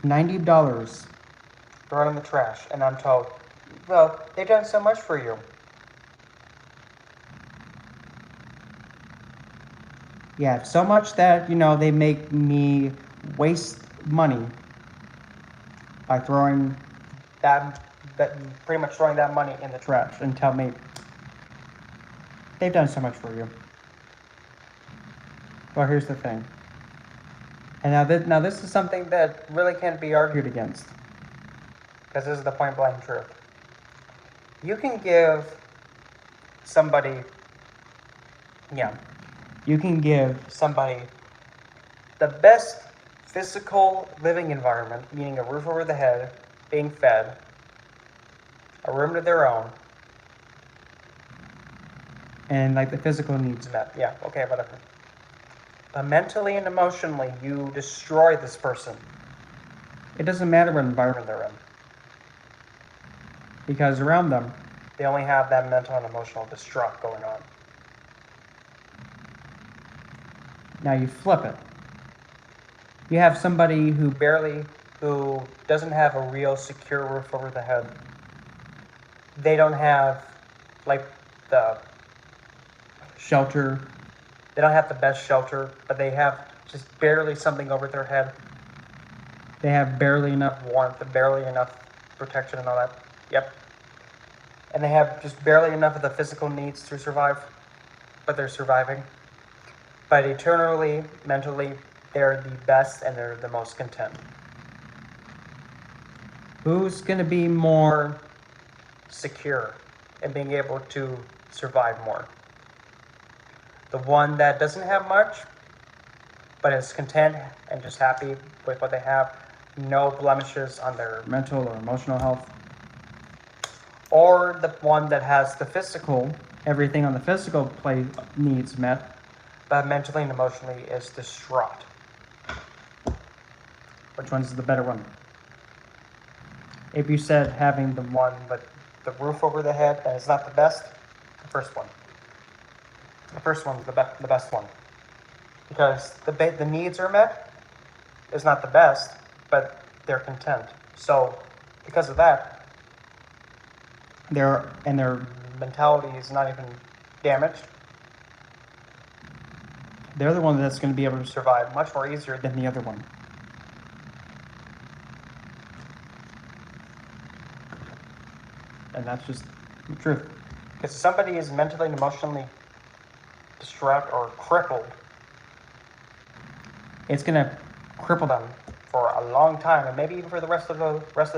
$90 thrown in the trash, and I'm told, well, they've done so much for you. Yeah, so much that, they make me waste money by throwing that pretty much throwing that money in the trash and tell me they've done so much for you. Well, here's the thing. And now this is something that really can't be argued against, because this is the point blank truth. You can give somebody, the best physical living environment, meaning a roof over the head, being fed, a room of their own, and like the physical needs met. Yeah, okay, whatever. But mentally and emotionally, you destroy this person. It doesn't matter what environment they're in, because around them, they only have that mental and emotional destruct going on. Now you flip it. You have somebody who doesn't have a real secure roof over the head. They don't have, like, the shelter. They don't have the best shelter, but they have just barely something over their head. They have barely enough warmth and barely enough protection and all that. Yep. And they have just barely enough of the physical needs to survive, but they're surviving. But eternally, mentally, they're the best and they're the most content. Who's going to be more secure in being able to survive more? The one that doesn't have much, but is content and just happy with what they have, no blemishes on their mental or emotional health? Or the one that has the physical, everything on the physical play needs met, but mentally and emotionally is distraught? Which one's the better one? If you said having the one with the roof over the head that is not the best, the first one. The first one's the best one. Because the needs are met is not the best, but they're content. So because of that, their mentality is not even damaged. They're the one that's going to be able to survive much more easier than the other one. And that's just the truth. Because if somebody is mentally and emotionally distraught or crippled, it's going to cripple them for a long time, and maybe even for the rest of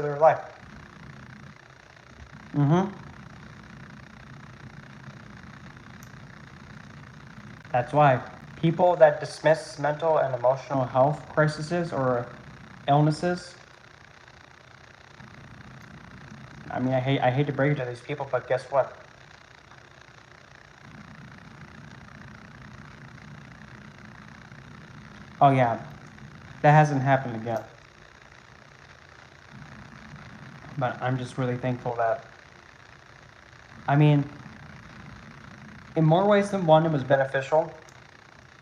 their life. That's why people that dismiss mental and emotional health crises or illnesses, I mean, I hate to break it to these people, but guess what? Oh yeah, that hasn't happened again. But I'm just really thankful that, I mean, in more ways than one, it was beneficial,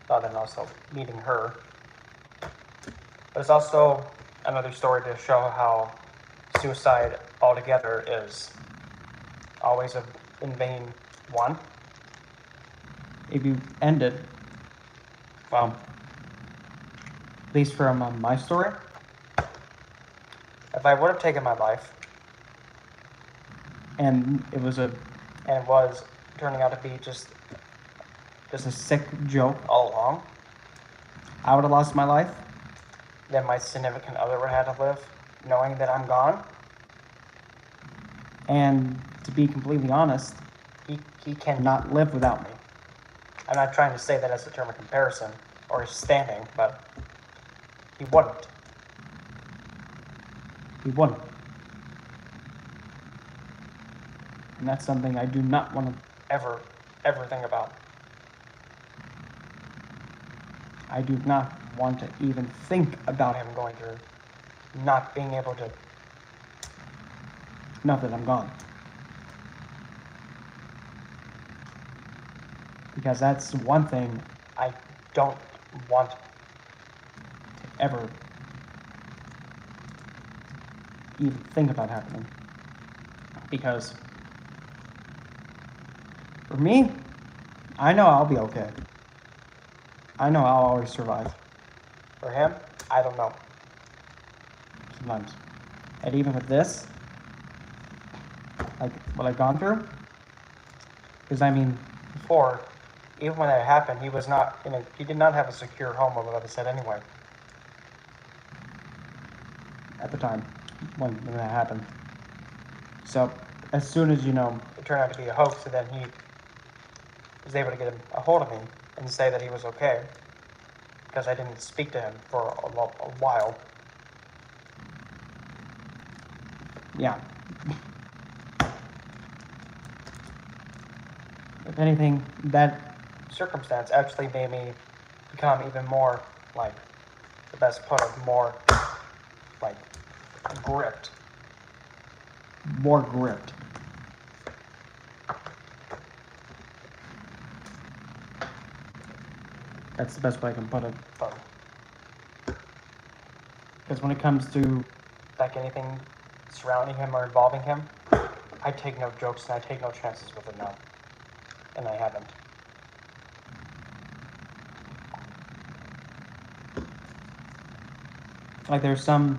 other than also meeting her. But it's also another story to show how suicide altogether is always in vain one. If you end it, well, at least from my story, if I would have taken my life, and it was turning out to be just Just a sick joke. All along? I would have lost my life. Then my significant other would have had to live, knowing that I'm gone? And to be completely honest, He can not live without me. I'm not trying to say that as a term of comparison or standing, but he wouldn't. He wouldn't. And that's something I do not want to Ever think about. I do not want to even think about Him going through not being able to. now that I'm gone. Because that's one thing I don't want to ever even think about happening. Because for me, I know I'll be okay. I know I'll always survive. For him, I don't know. Sometimes. And even with this, like what I've gone through, because I mean, Before, even when that happened, he did not have a secure home over what I said anyway. at the time when that happened. So as soon as It turned out to be a hoax, and then he was able to get a hold of me and say that he was okay because I didn't speak to him for a while. yeah. If anything, that Circumstance actually made me become even more, like, the best put it, more, like, gripped. more gripped. That's the best way I can put it. So, Because when it comes to like anything surrounding him or involving him, I take no jokes and I take no chances with it now. And I haven't. like there's some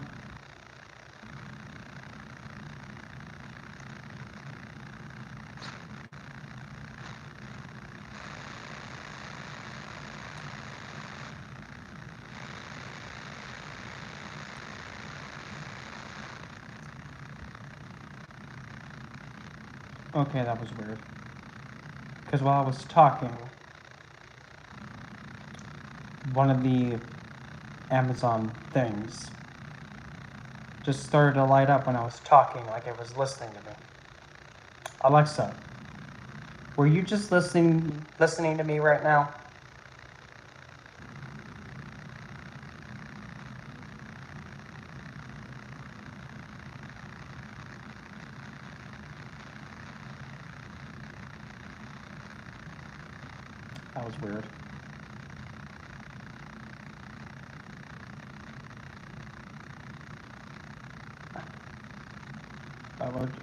okay, that was weird. Because while I was talking, one of the Amazon things just started to light up when I was Talking like it was listening to me. Alexa, were you just listening? Listening to me right now? That was weird.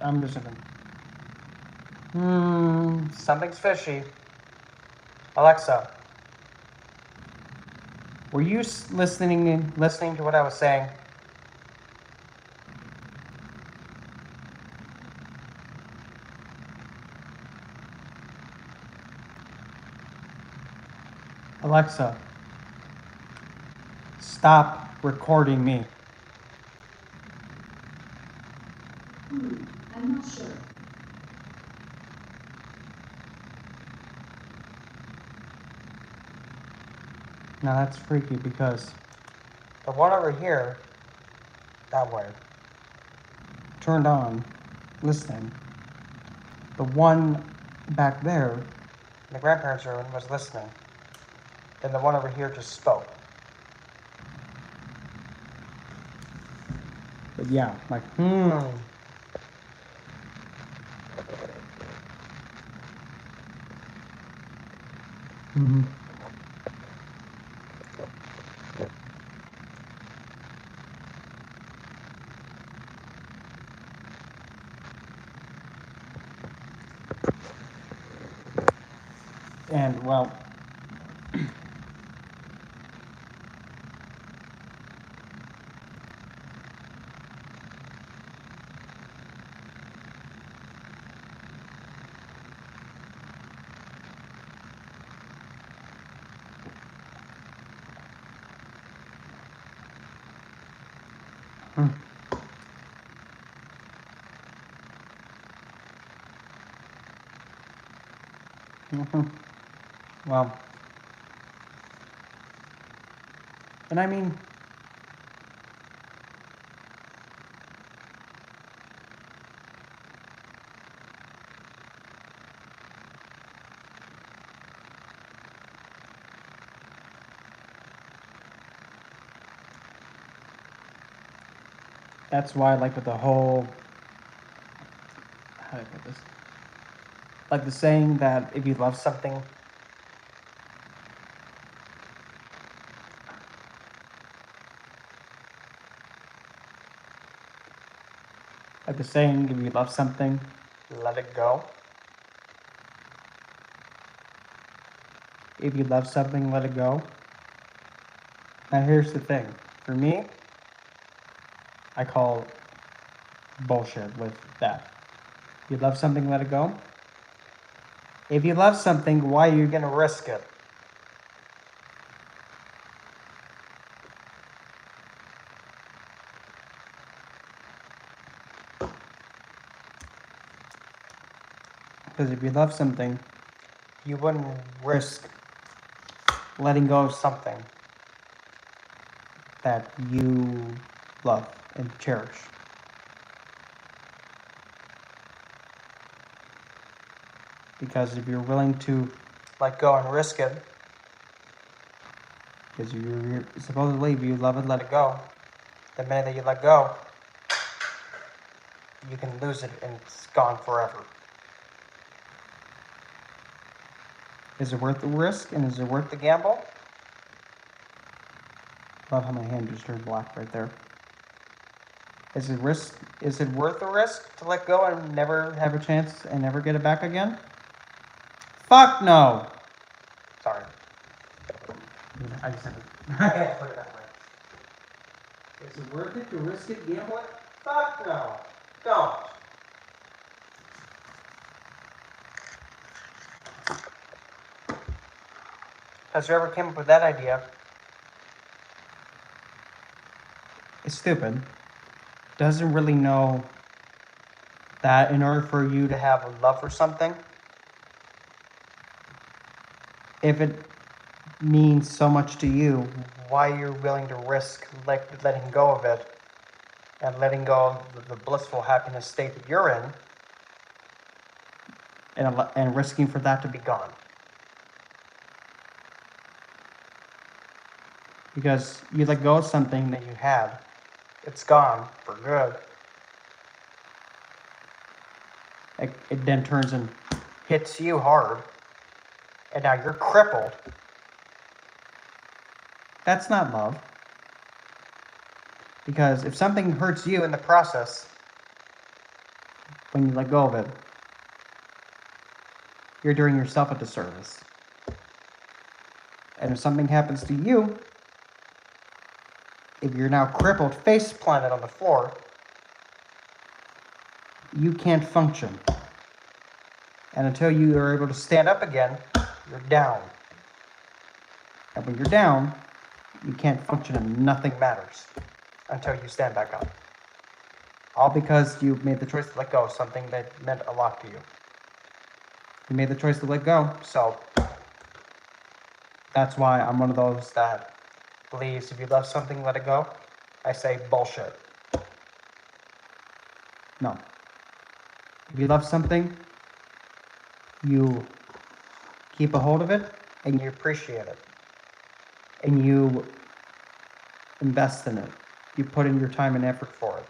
I'm just gonna. Something's fishy. Alexa, Were you listening? listening to what I was saying? Alexa, stop recording me. I'm not sure. Now that's freaky because The one over here, that way. turned on, listening. The one back there, In the grandparents' room was listening. Then the one over here just spoke. but yeah, like, Mm-hmm. And well, Well, and I mean, that's why, like, with the whole, how do I put this? Like the saying that if you love something, like the saying, if you love something, let it go. if you love something, let it go. Now, here's the thing. For me, I call bullshit with that. You love something, let it go. If you love something, why are you You're gonna risk it. Because if you love something, You wouldn't risk letting go of something that you love and cherish. Because if you're willing to, let go and risk it. because you're supposedly, if you love it, let Let it it go. The minute that you let go, you can lose it and it's gone forever. Is it worth the risk, and is it worth The gamble? Love how my hand just turned black right there. Is it risk? Is it worth Worth the risk to let go and never have have a chance and never get it back again? Fuck no. Sorry. I just have to. I can't put it that way. Is it worth it to risk it, gamble it? Fuck no. Don't. Has you ever came up with that idea? It's stupid. Doesn't really know that in order for you To to have a love for something? if it means so much to you, Why you're willing to risk letting go of it and letting go of the blissful happiness state that you're in and risking for that to to be be gone. because you let go of something that That you had. It's gone for good. it then turns in. Hits you hard. And now you're crippled. That's not love. Because if something hurts you You in the process. when you let go of it, you're doing yourself a disservice. And if something happens to you, if you're now crippled, face Planted on the floor. you can't function. And until you are able to stand Stand up again. You're down. up, when you're down, you can't function and nothing Nothing matters. Until you stand back up. all because you made the choice. Choice to let go of something that meant a lot to you. You made the choice to let go. So That's why I'm one of those that believes if you love something, let it go. I say bullshit. no. If you love something, you keep a hold of it And you appreciate it. and you invest in it. You put in your time and effort for it.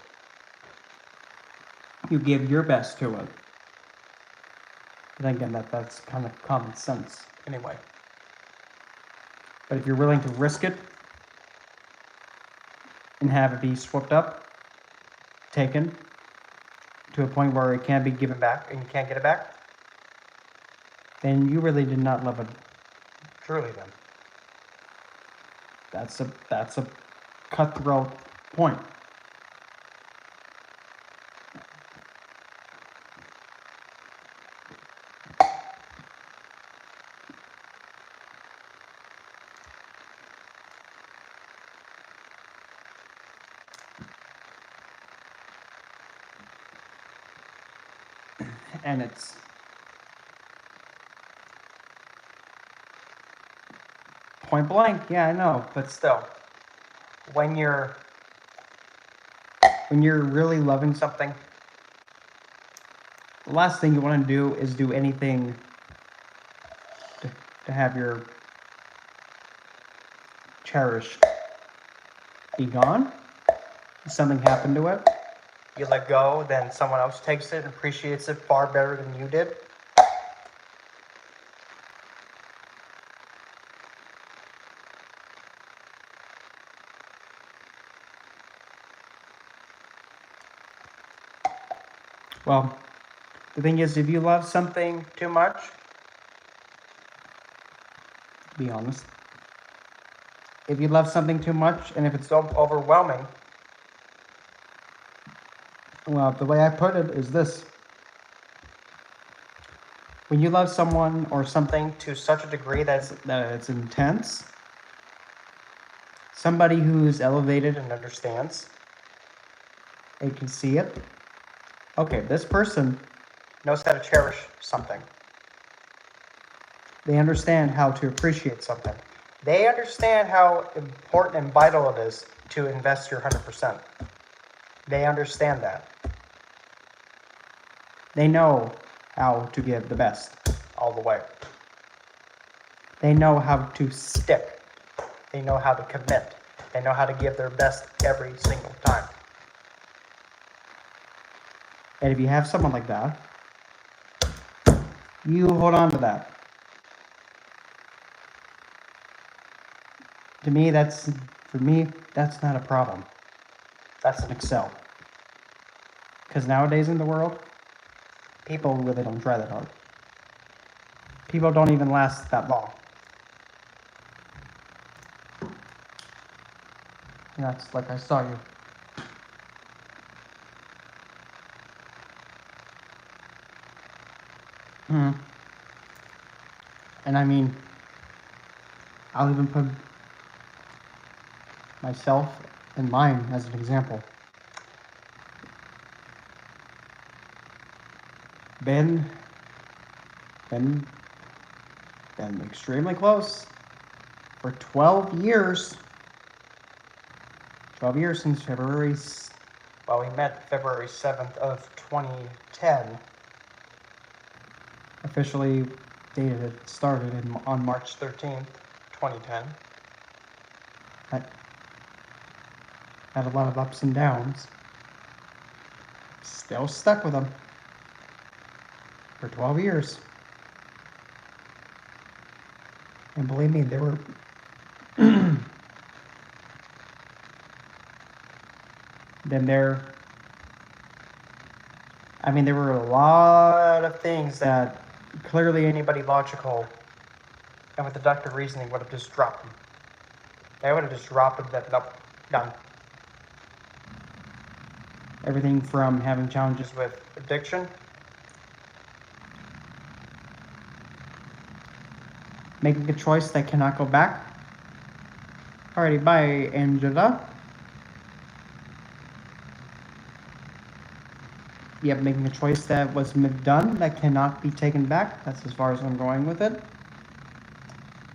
You give your best to it. But again, that's kind of common sense. Anyway. But if you're willing to risk it and have it be swept up, taken to a point where it can't be given back, And you can't get it back? then you really did not love it. Truly then. That's a cutthroat point. And it's point blank. Yeah, I know, but Still, when you're really loving something, the last thing you want to do is do anything to have your cherished be gone. Something happened to it. you let go, then someone else takes it and appreciates it far better than you did. Well, the thing is, if you love something, Too much, be honest. If you love something too much, and if it's, so overwhelming, well, the way I put it is this. When you love someone or something to such a degree that it's intense, somebody who's elevated and understands, and can see it, okay, this person, knows how to cherish something. they understand how to appreciate Something. They understand how important and vital it is to invest your 100%. They understand that They know how to give the best. all the way. They know how to Stick. They know how to commit. They know how to give their best every single time. And if you have someone like that, you hold on to that. For me, that's not a problem. That's An Excel. Because nowadays in the world, people really don't try that hard. People don't even last that long. And that's like I saw you. And I mean, I'll even put myself and mine as an example. Been extremely close for 12 years. 12 years since February. Well, we met February 7th of 2010. Officially dated it started on March. March 13th, 2010. Had a lot of ups and downs. Still stuck with them for 12 years. And believe me, there were there were a lot of things that clearly Anybody logical and with deductive reasoning would have just dropped them. They would have just dropped them. That nope, done. everything from having challenges Just with addiction, making a choice that cannot go back. Alrighty, bye, Angela. Yep, making a choice that was done that cannot be taken back. That's as far as I'm going with it.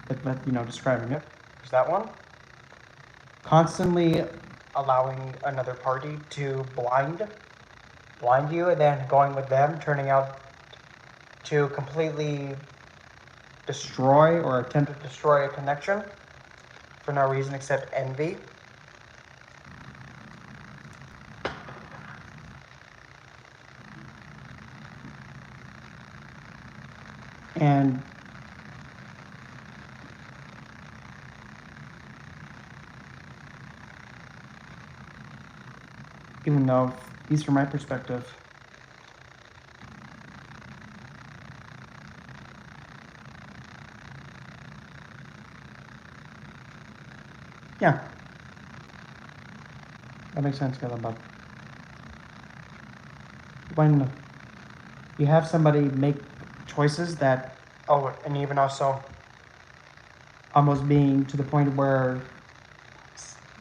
But describing it. there's that one. Constantly Allowing another party to blind you, and then going with them, turning out to completely destroy or attempt to destroy a connection for no reason except envy. and even though, at least from my perspective, yeah, that makes sense, Caleb. But when you have somebody make choices that Oh, and even also, almost being to the point where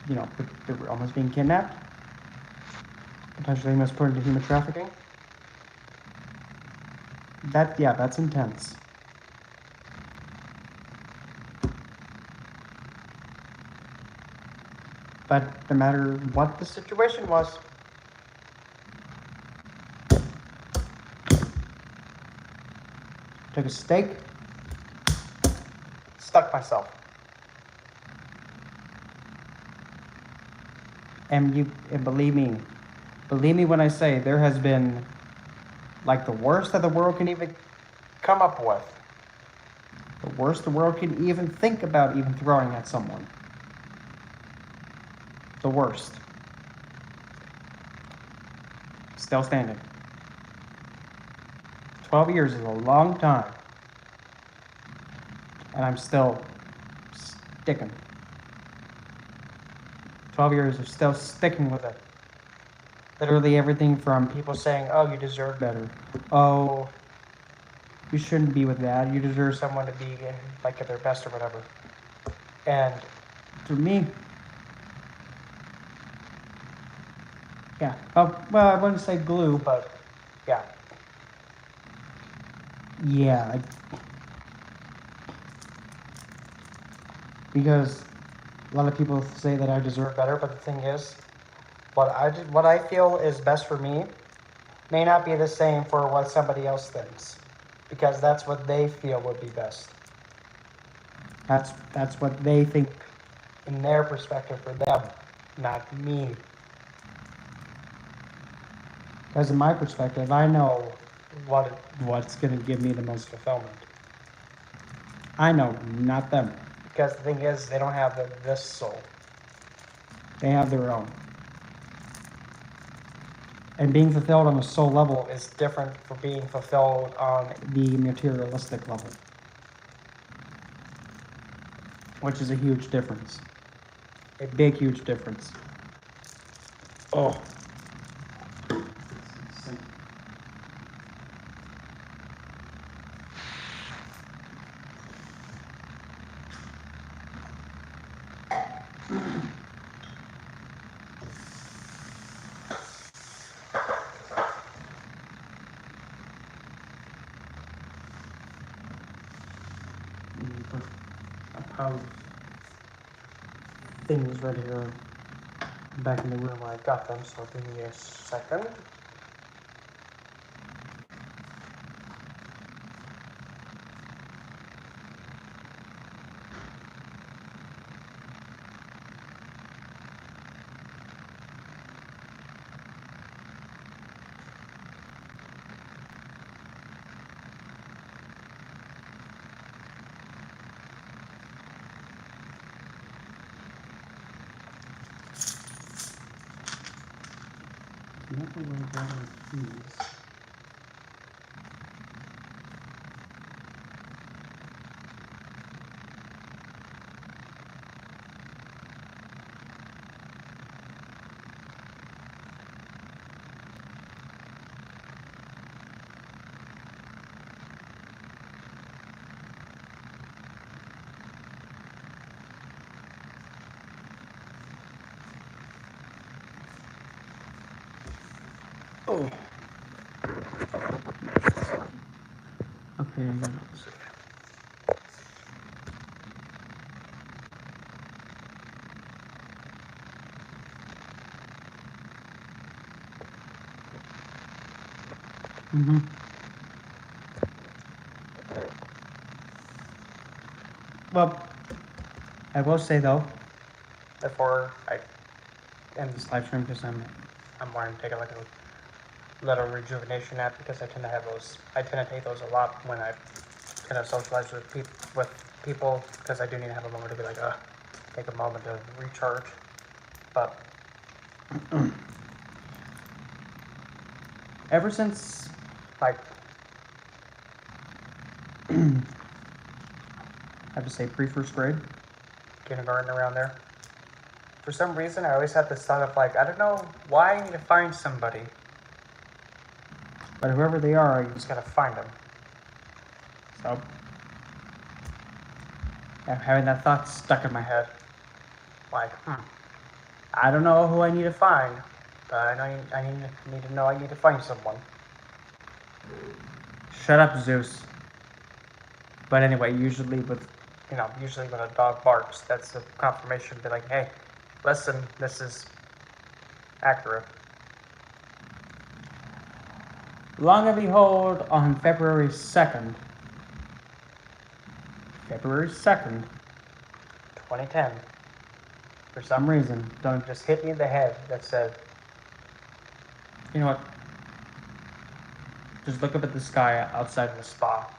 they were almost being kidnapped, potentially almost put into human trafficking. That's intense. But no matter what the situation was, took a stake, stuck myself. and believe me when I say there has been like the worst that the world can even Come up with. the worst the world can even think about even throwing at someone. The worst. Still standing. 12 years is a long time. And I'm still sticking. 12 years of still sticking with it. Literally everything from People saying, oh, you deserve better. Oh, you shouldn't be with that. You deserve someone to be like at their best or whatever. And for me. Yeah. Oh, well, I wouldn't say glue, but yeah. Yeah. Because a lot of people say that I deserve Better, but the thing is, what I feel is best for me may not be the same for what somebody else thinks, because that's what they feel would be best That's what they think. in their perspective for them, not me. Because in my perspective, I know What's going to give me the most. fulfillment. I know, not them. Because the thing is, they don't have this soul. They have their own. And being fulfilled on a soul level Is different from being fulfilled on the materialistic level, which is a huge difference. A big, huge difference. Oh. Pile of things right here back in the room where I got them, so give me a second. Oh. Okay, I got it. Well, I will say though, Before I end this live stream, because I'm wanting to take like a little rejuvenation nap, because I tend to have those. I tend to take those a lot when I kind of socialize with people, because I do need to have a moment to be like, take a moment to recharge. But ever since like, I have to say pre-first grade, kindergarten around there, for some reason I always had this thought of like, I don't know why I need to find somebody. but whoever they are, I Just gotta find them. So, I'm having that thought stuck in my head. Like, I don't know who I need to find. but I know I need to know I need to find someone. Shut up, Zeus. But anyway, usually when Usually when a dog barks, that's a confirmation to be like, hey, Listen, this is accurate. Long and behold, on February 2nd, 2010. for some reason, don't Just hit me in the head that said, you know what? Just look up at the sky outside of the the spa.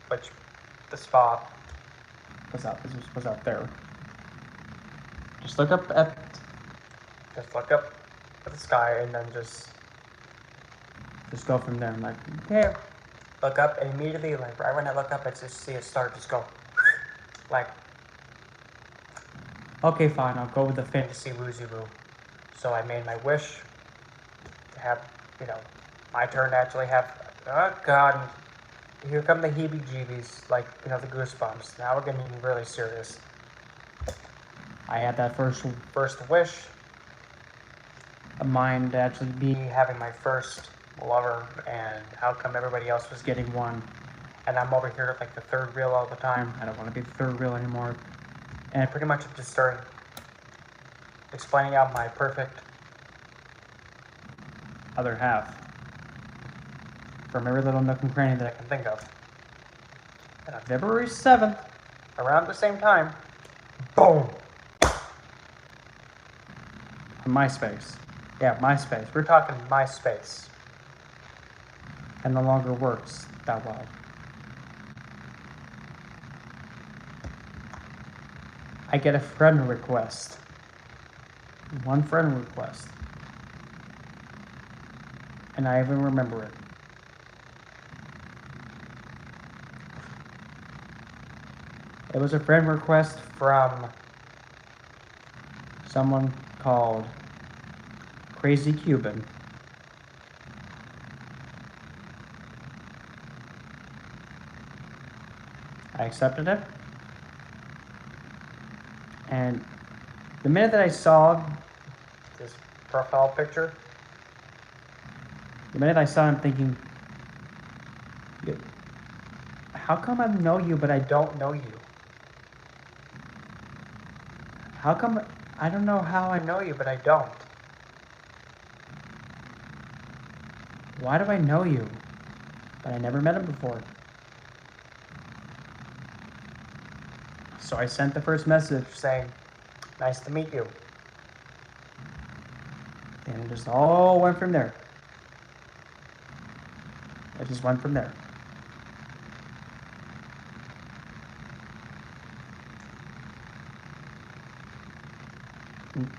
Which, the spa. was out there. Just look up at Just look up at the sky and then just go from there. I'm like, okay. look up and immediately, like right when I look up, I just see it start just go. Like, Okay, fine, I'll go with the and fin. to see Woozy Boo. So I made my wish to have, my turn to actually have, oh god, here come the heebie-jeebies, like, the goosebumps. Now we're getting really serious. I had that first wish, of mine to actually be me having my first lover, and how come everybody else was getting one. and I'm over here like the third wheel all the time. I don't want to be the third wheel anymore. And I pretty much just started explaining out my perfect Other half. From every little nook and cranny that I that can think of. And on February 7th, around the same time, boom! MySpace. Yeah, MySpace. We're talking MySpace. And no longer works that well. I get a friend request. One friend request. And I even remember it. It was a friend request From someone called Crazy Cuban. I accepted it. And the minute that I saw this profile picture, him thinking, how come I know you but I don't know you. How come I don't know how I I know you, but I don't. Why do I know you? But I never met him before. So I sent the first message Saying, nice to meet you. and it just all went from there. It just went from there.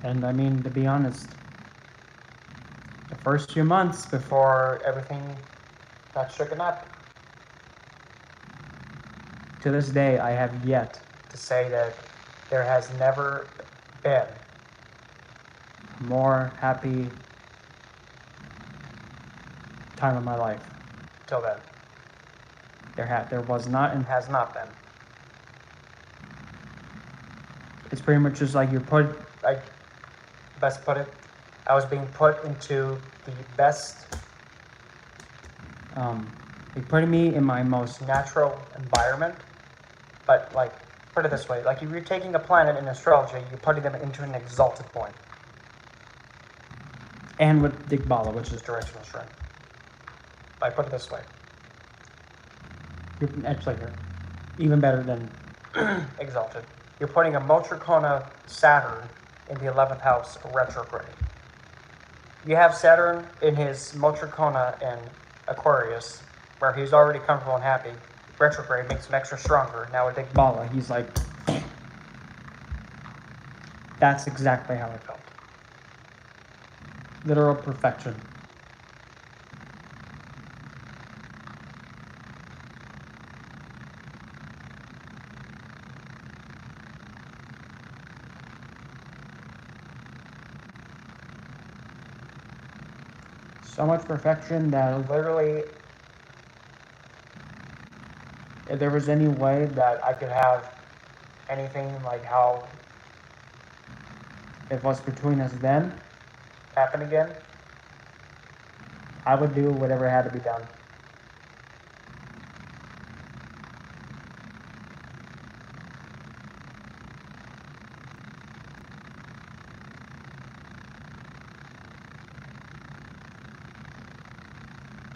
And I mean, to be honest, the first few months Before everything got shaken up, to this day, I have yet to say that there has never been a more happy time of my life. till then. There was not, and Has not been. it's pretty much just like Best put it, I was being put into the best like putting me in my most natural environment. But like, put it this way, like if you're taking a planet in astrology, you're putting them into an exalted point. and with Dikbala, which is Directional shrine. I put it this way. you're actually even better than Exalted. You're putting a Motricona Saturn in the 11th house retrograde. You have Saturn in his Motricona in Aquarius, where he's already comfortable and happy. Retrograde makes him extra stronger. Now with Dikbala. He's like, that's exactly how I felt. Literal perfection. So much perfection that literally, if there was any way that I could have anything like how it was between us then, happen again, I would do whatever had to be done.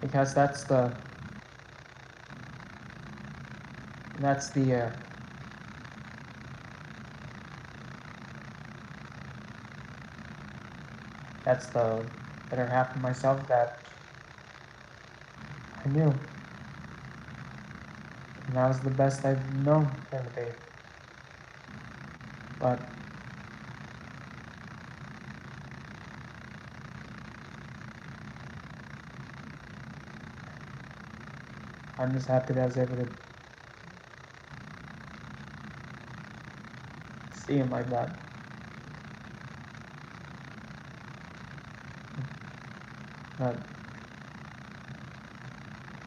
because that's the that's the better half of myself that I knew. And that was the best I've known him to be. But I'm just happy that I was able to see him like that. But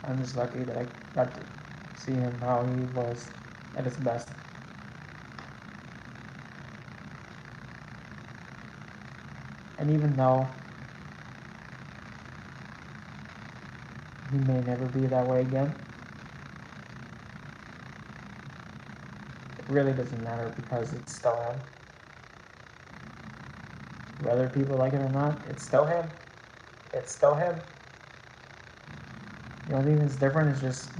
I'm just lucky that I got to see him how he was at his best. And even though he may never be that way again, it really doesn't matter because it's still him. Whether people like it or not, it's still him. It's still him. The only thing that's different is just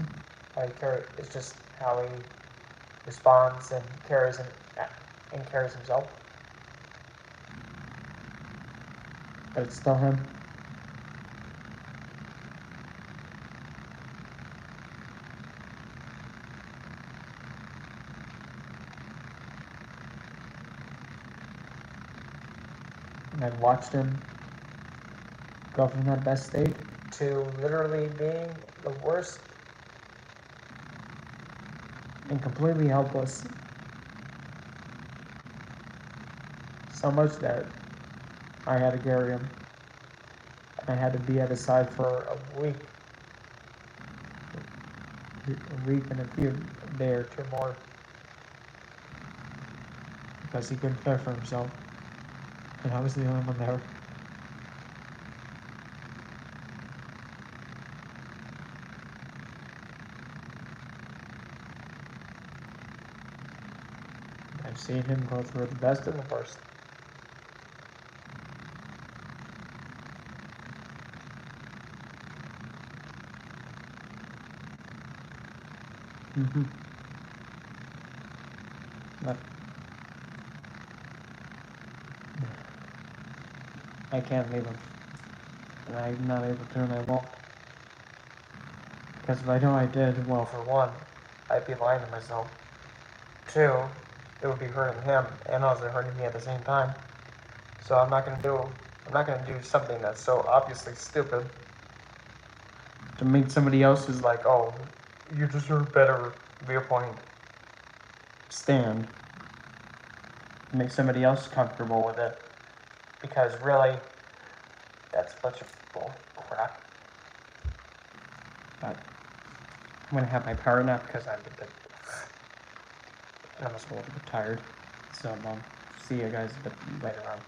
how he carries. It's just how he responds and carries himself. But it's still him. And I've watched him go from that best state to literally being the worst and completely helpless. So much that I had to carry him. And I had to be at his side for a week. A week and a day or two more. Because he couldn't care for himself. And I was the only one there. I've seen him go through the best and the worst. But I can't leave him. And I'm not able to and I won't. Because if I know I did, well, for one, I'd be lying to myself. Two, it would be hurting him and also hurting me at the same time. So I'm not gonna do something that's so obviously stupid to make somebody else who's like, oh, you deserve better viewpoint stand. Make somebody else comfortable with it. Because really, that's a bunch of bull crap. But I'm gonna have my power nap because I'm a little bit tired. So see you guys a bit later on.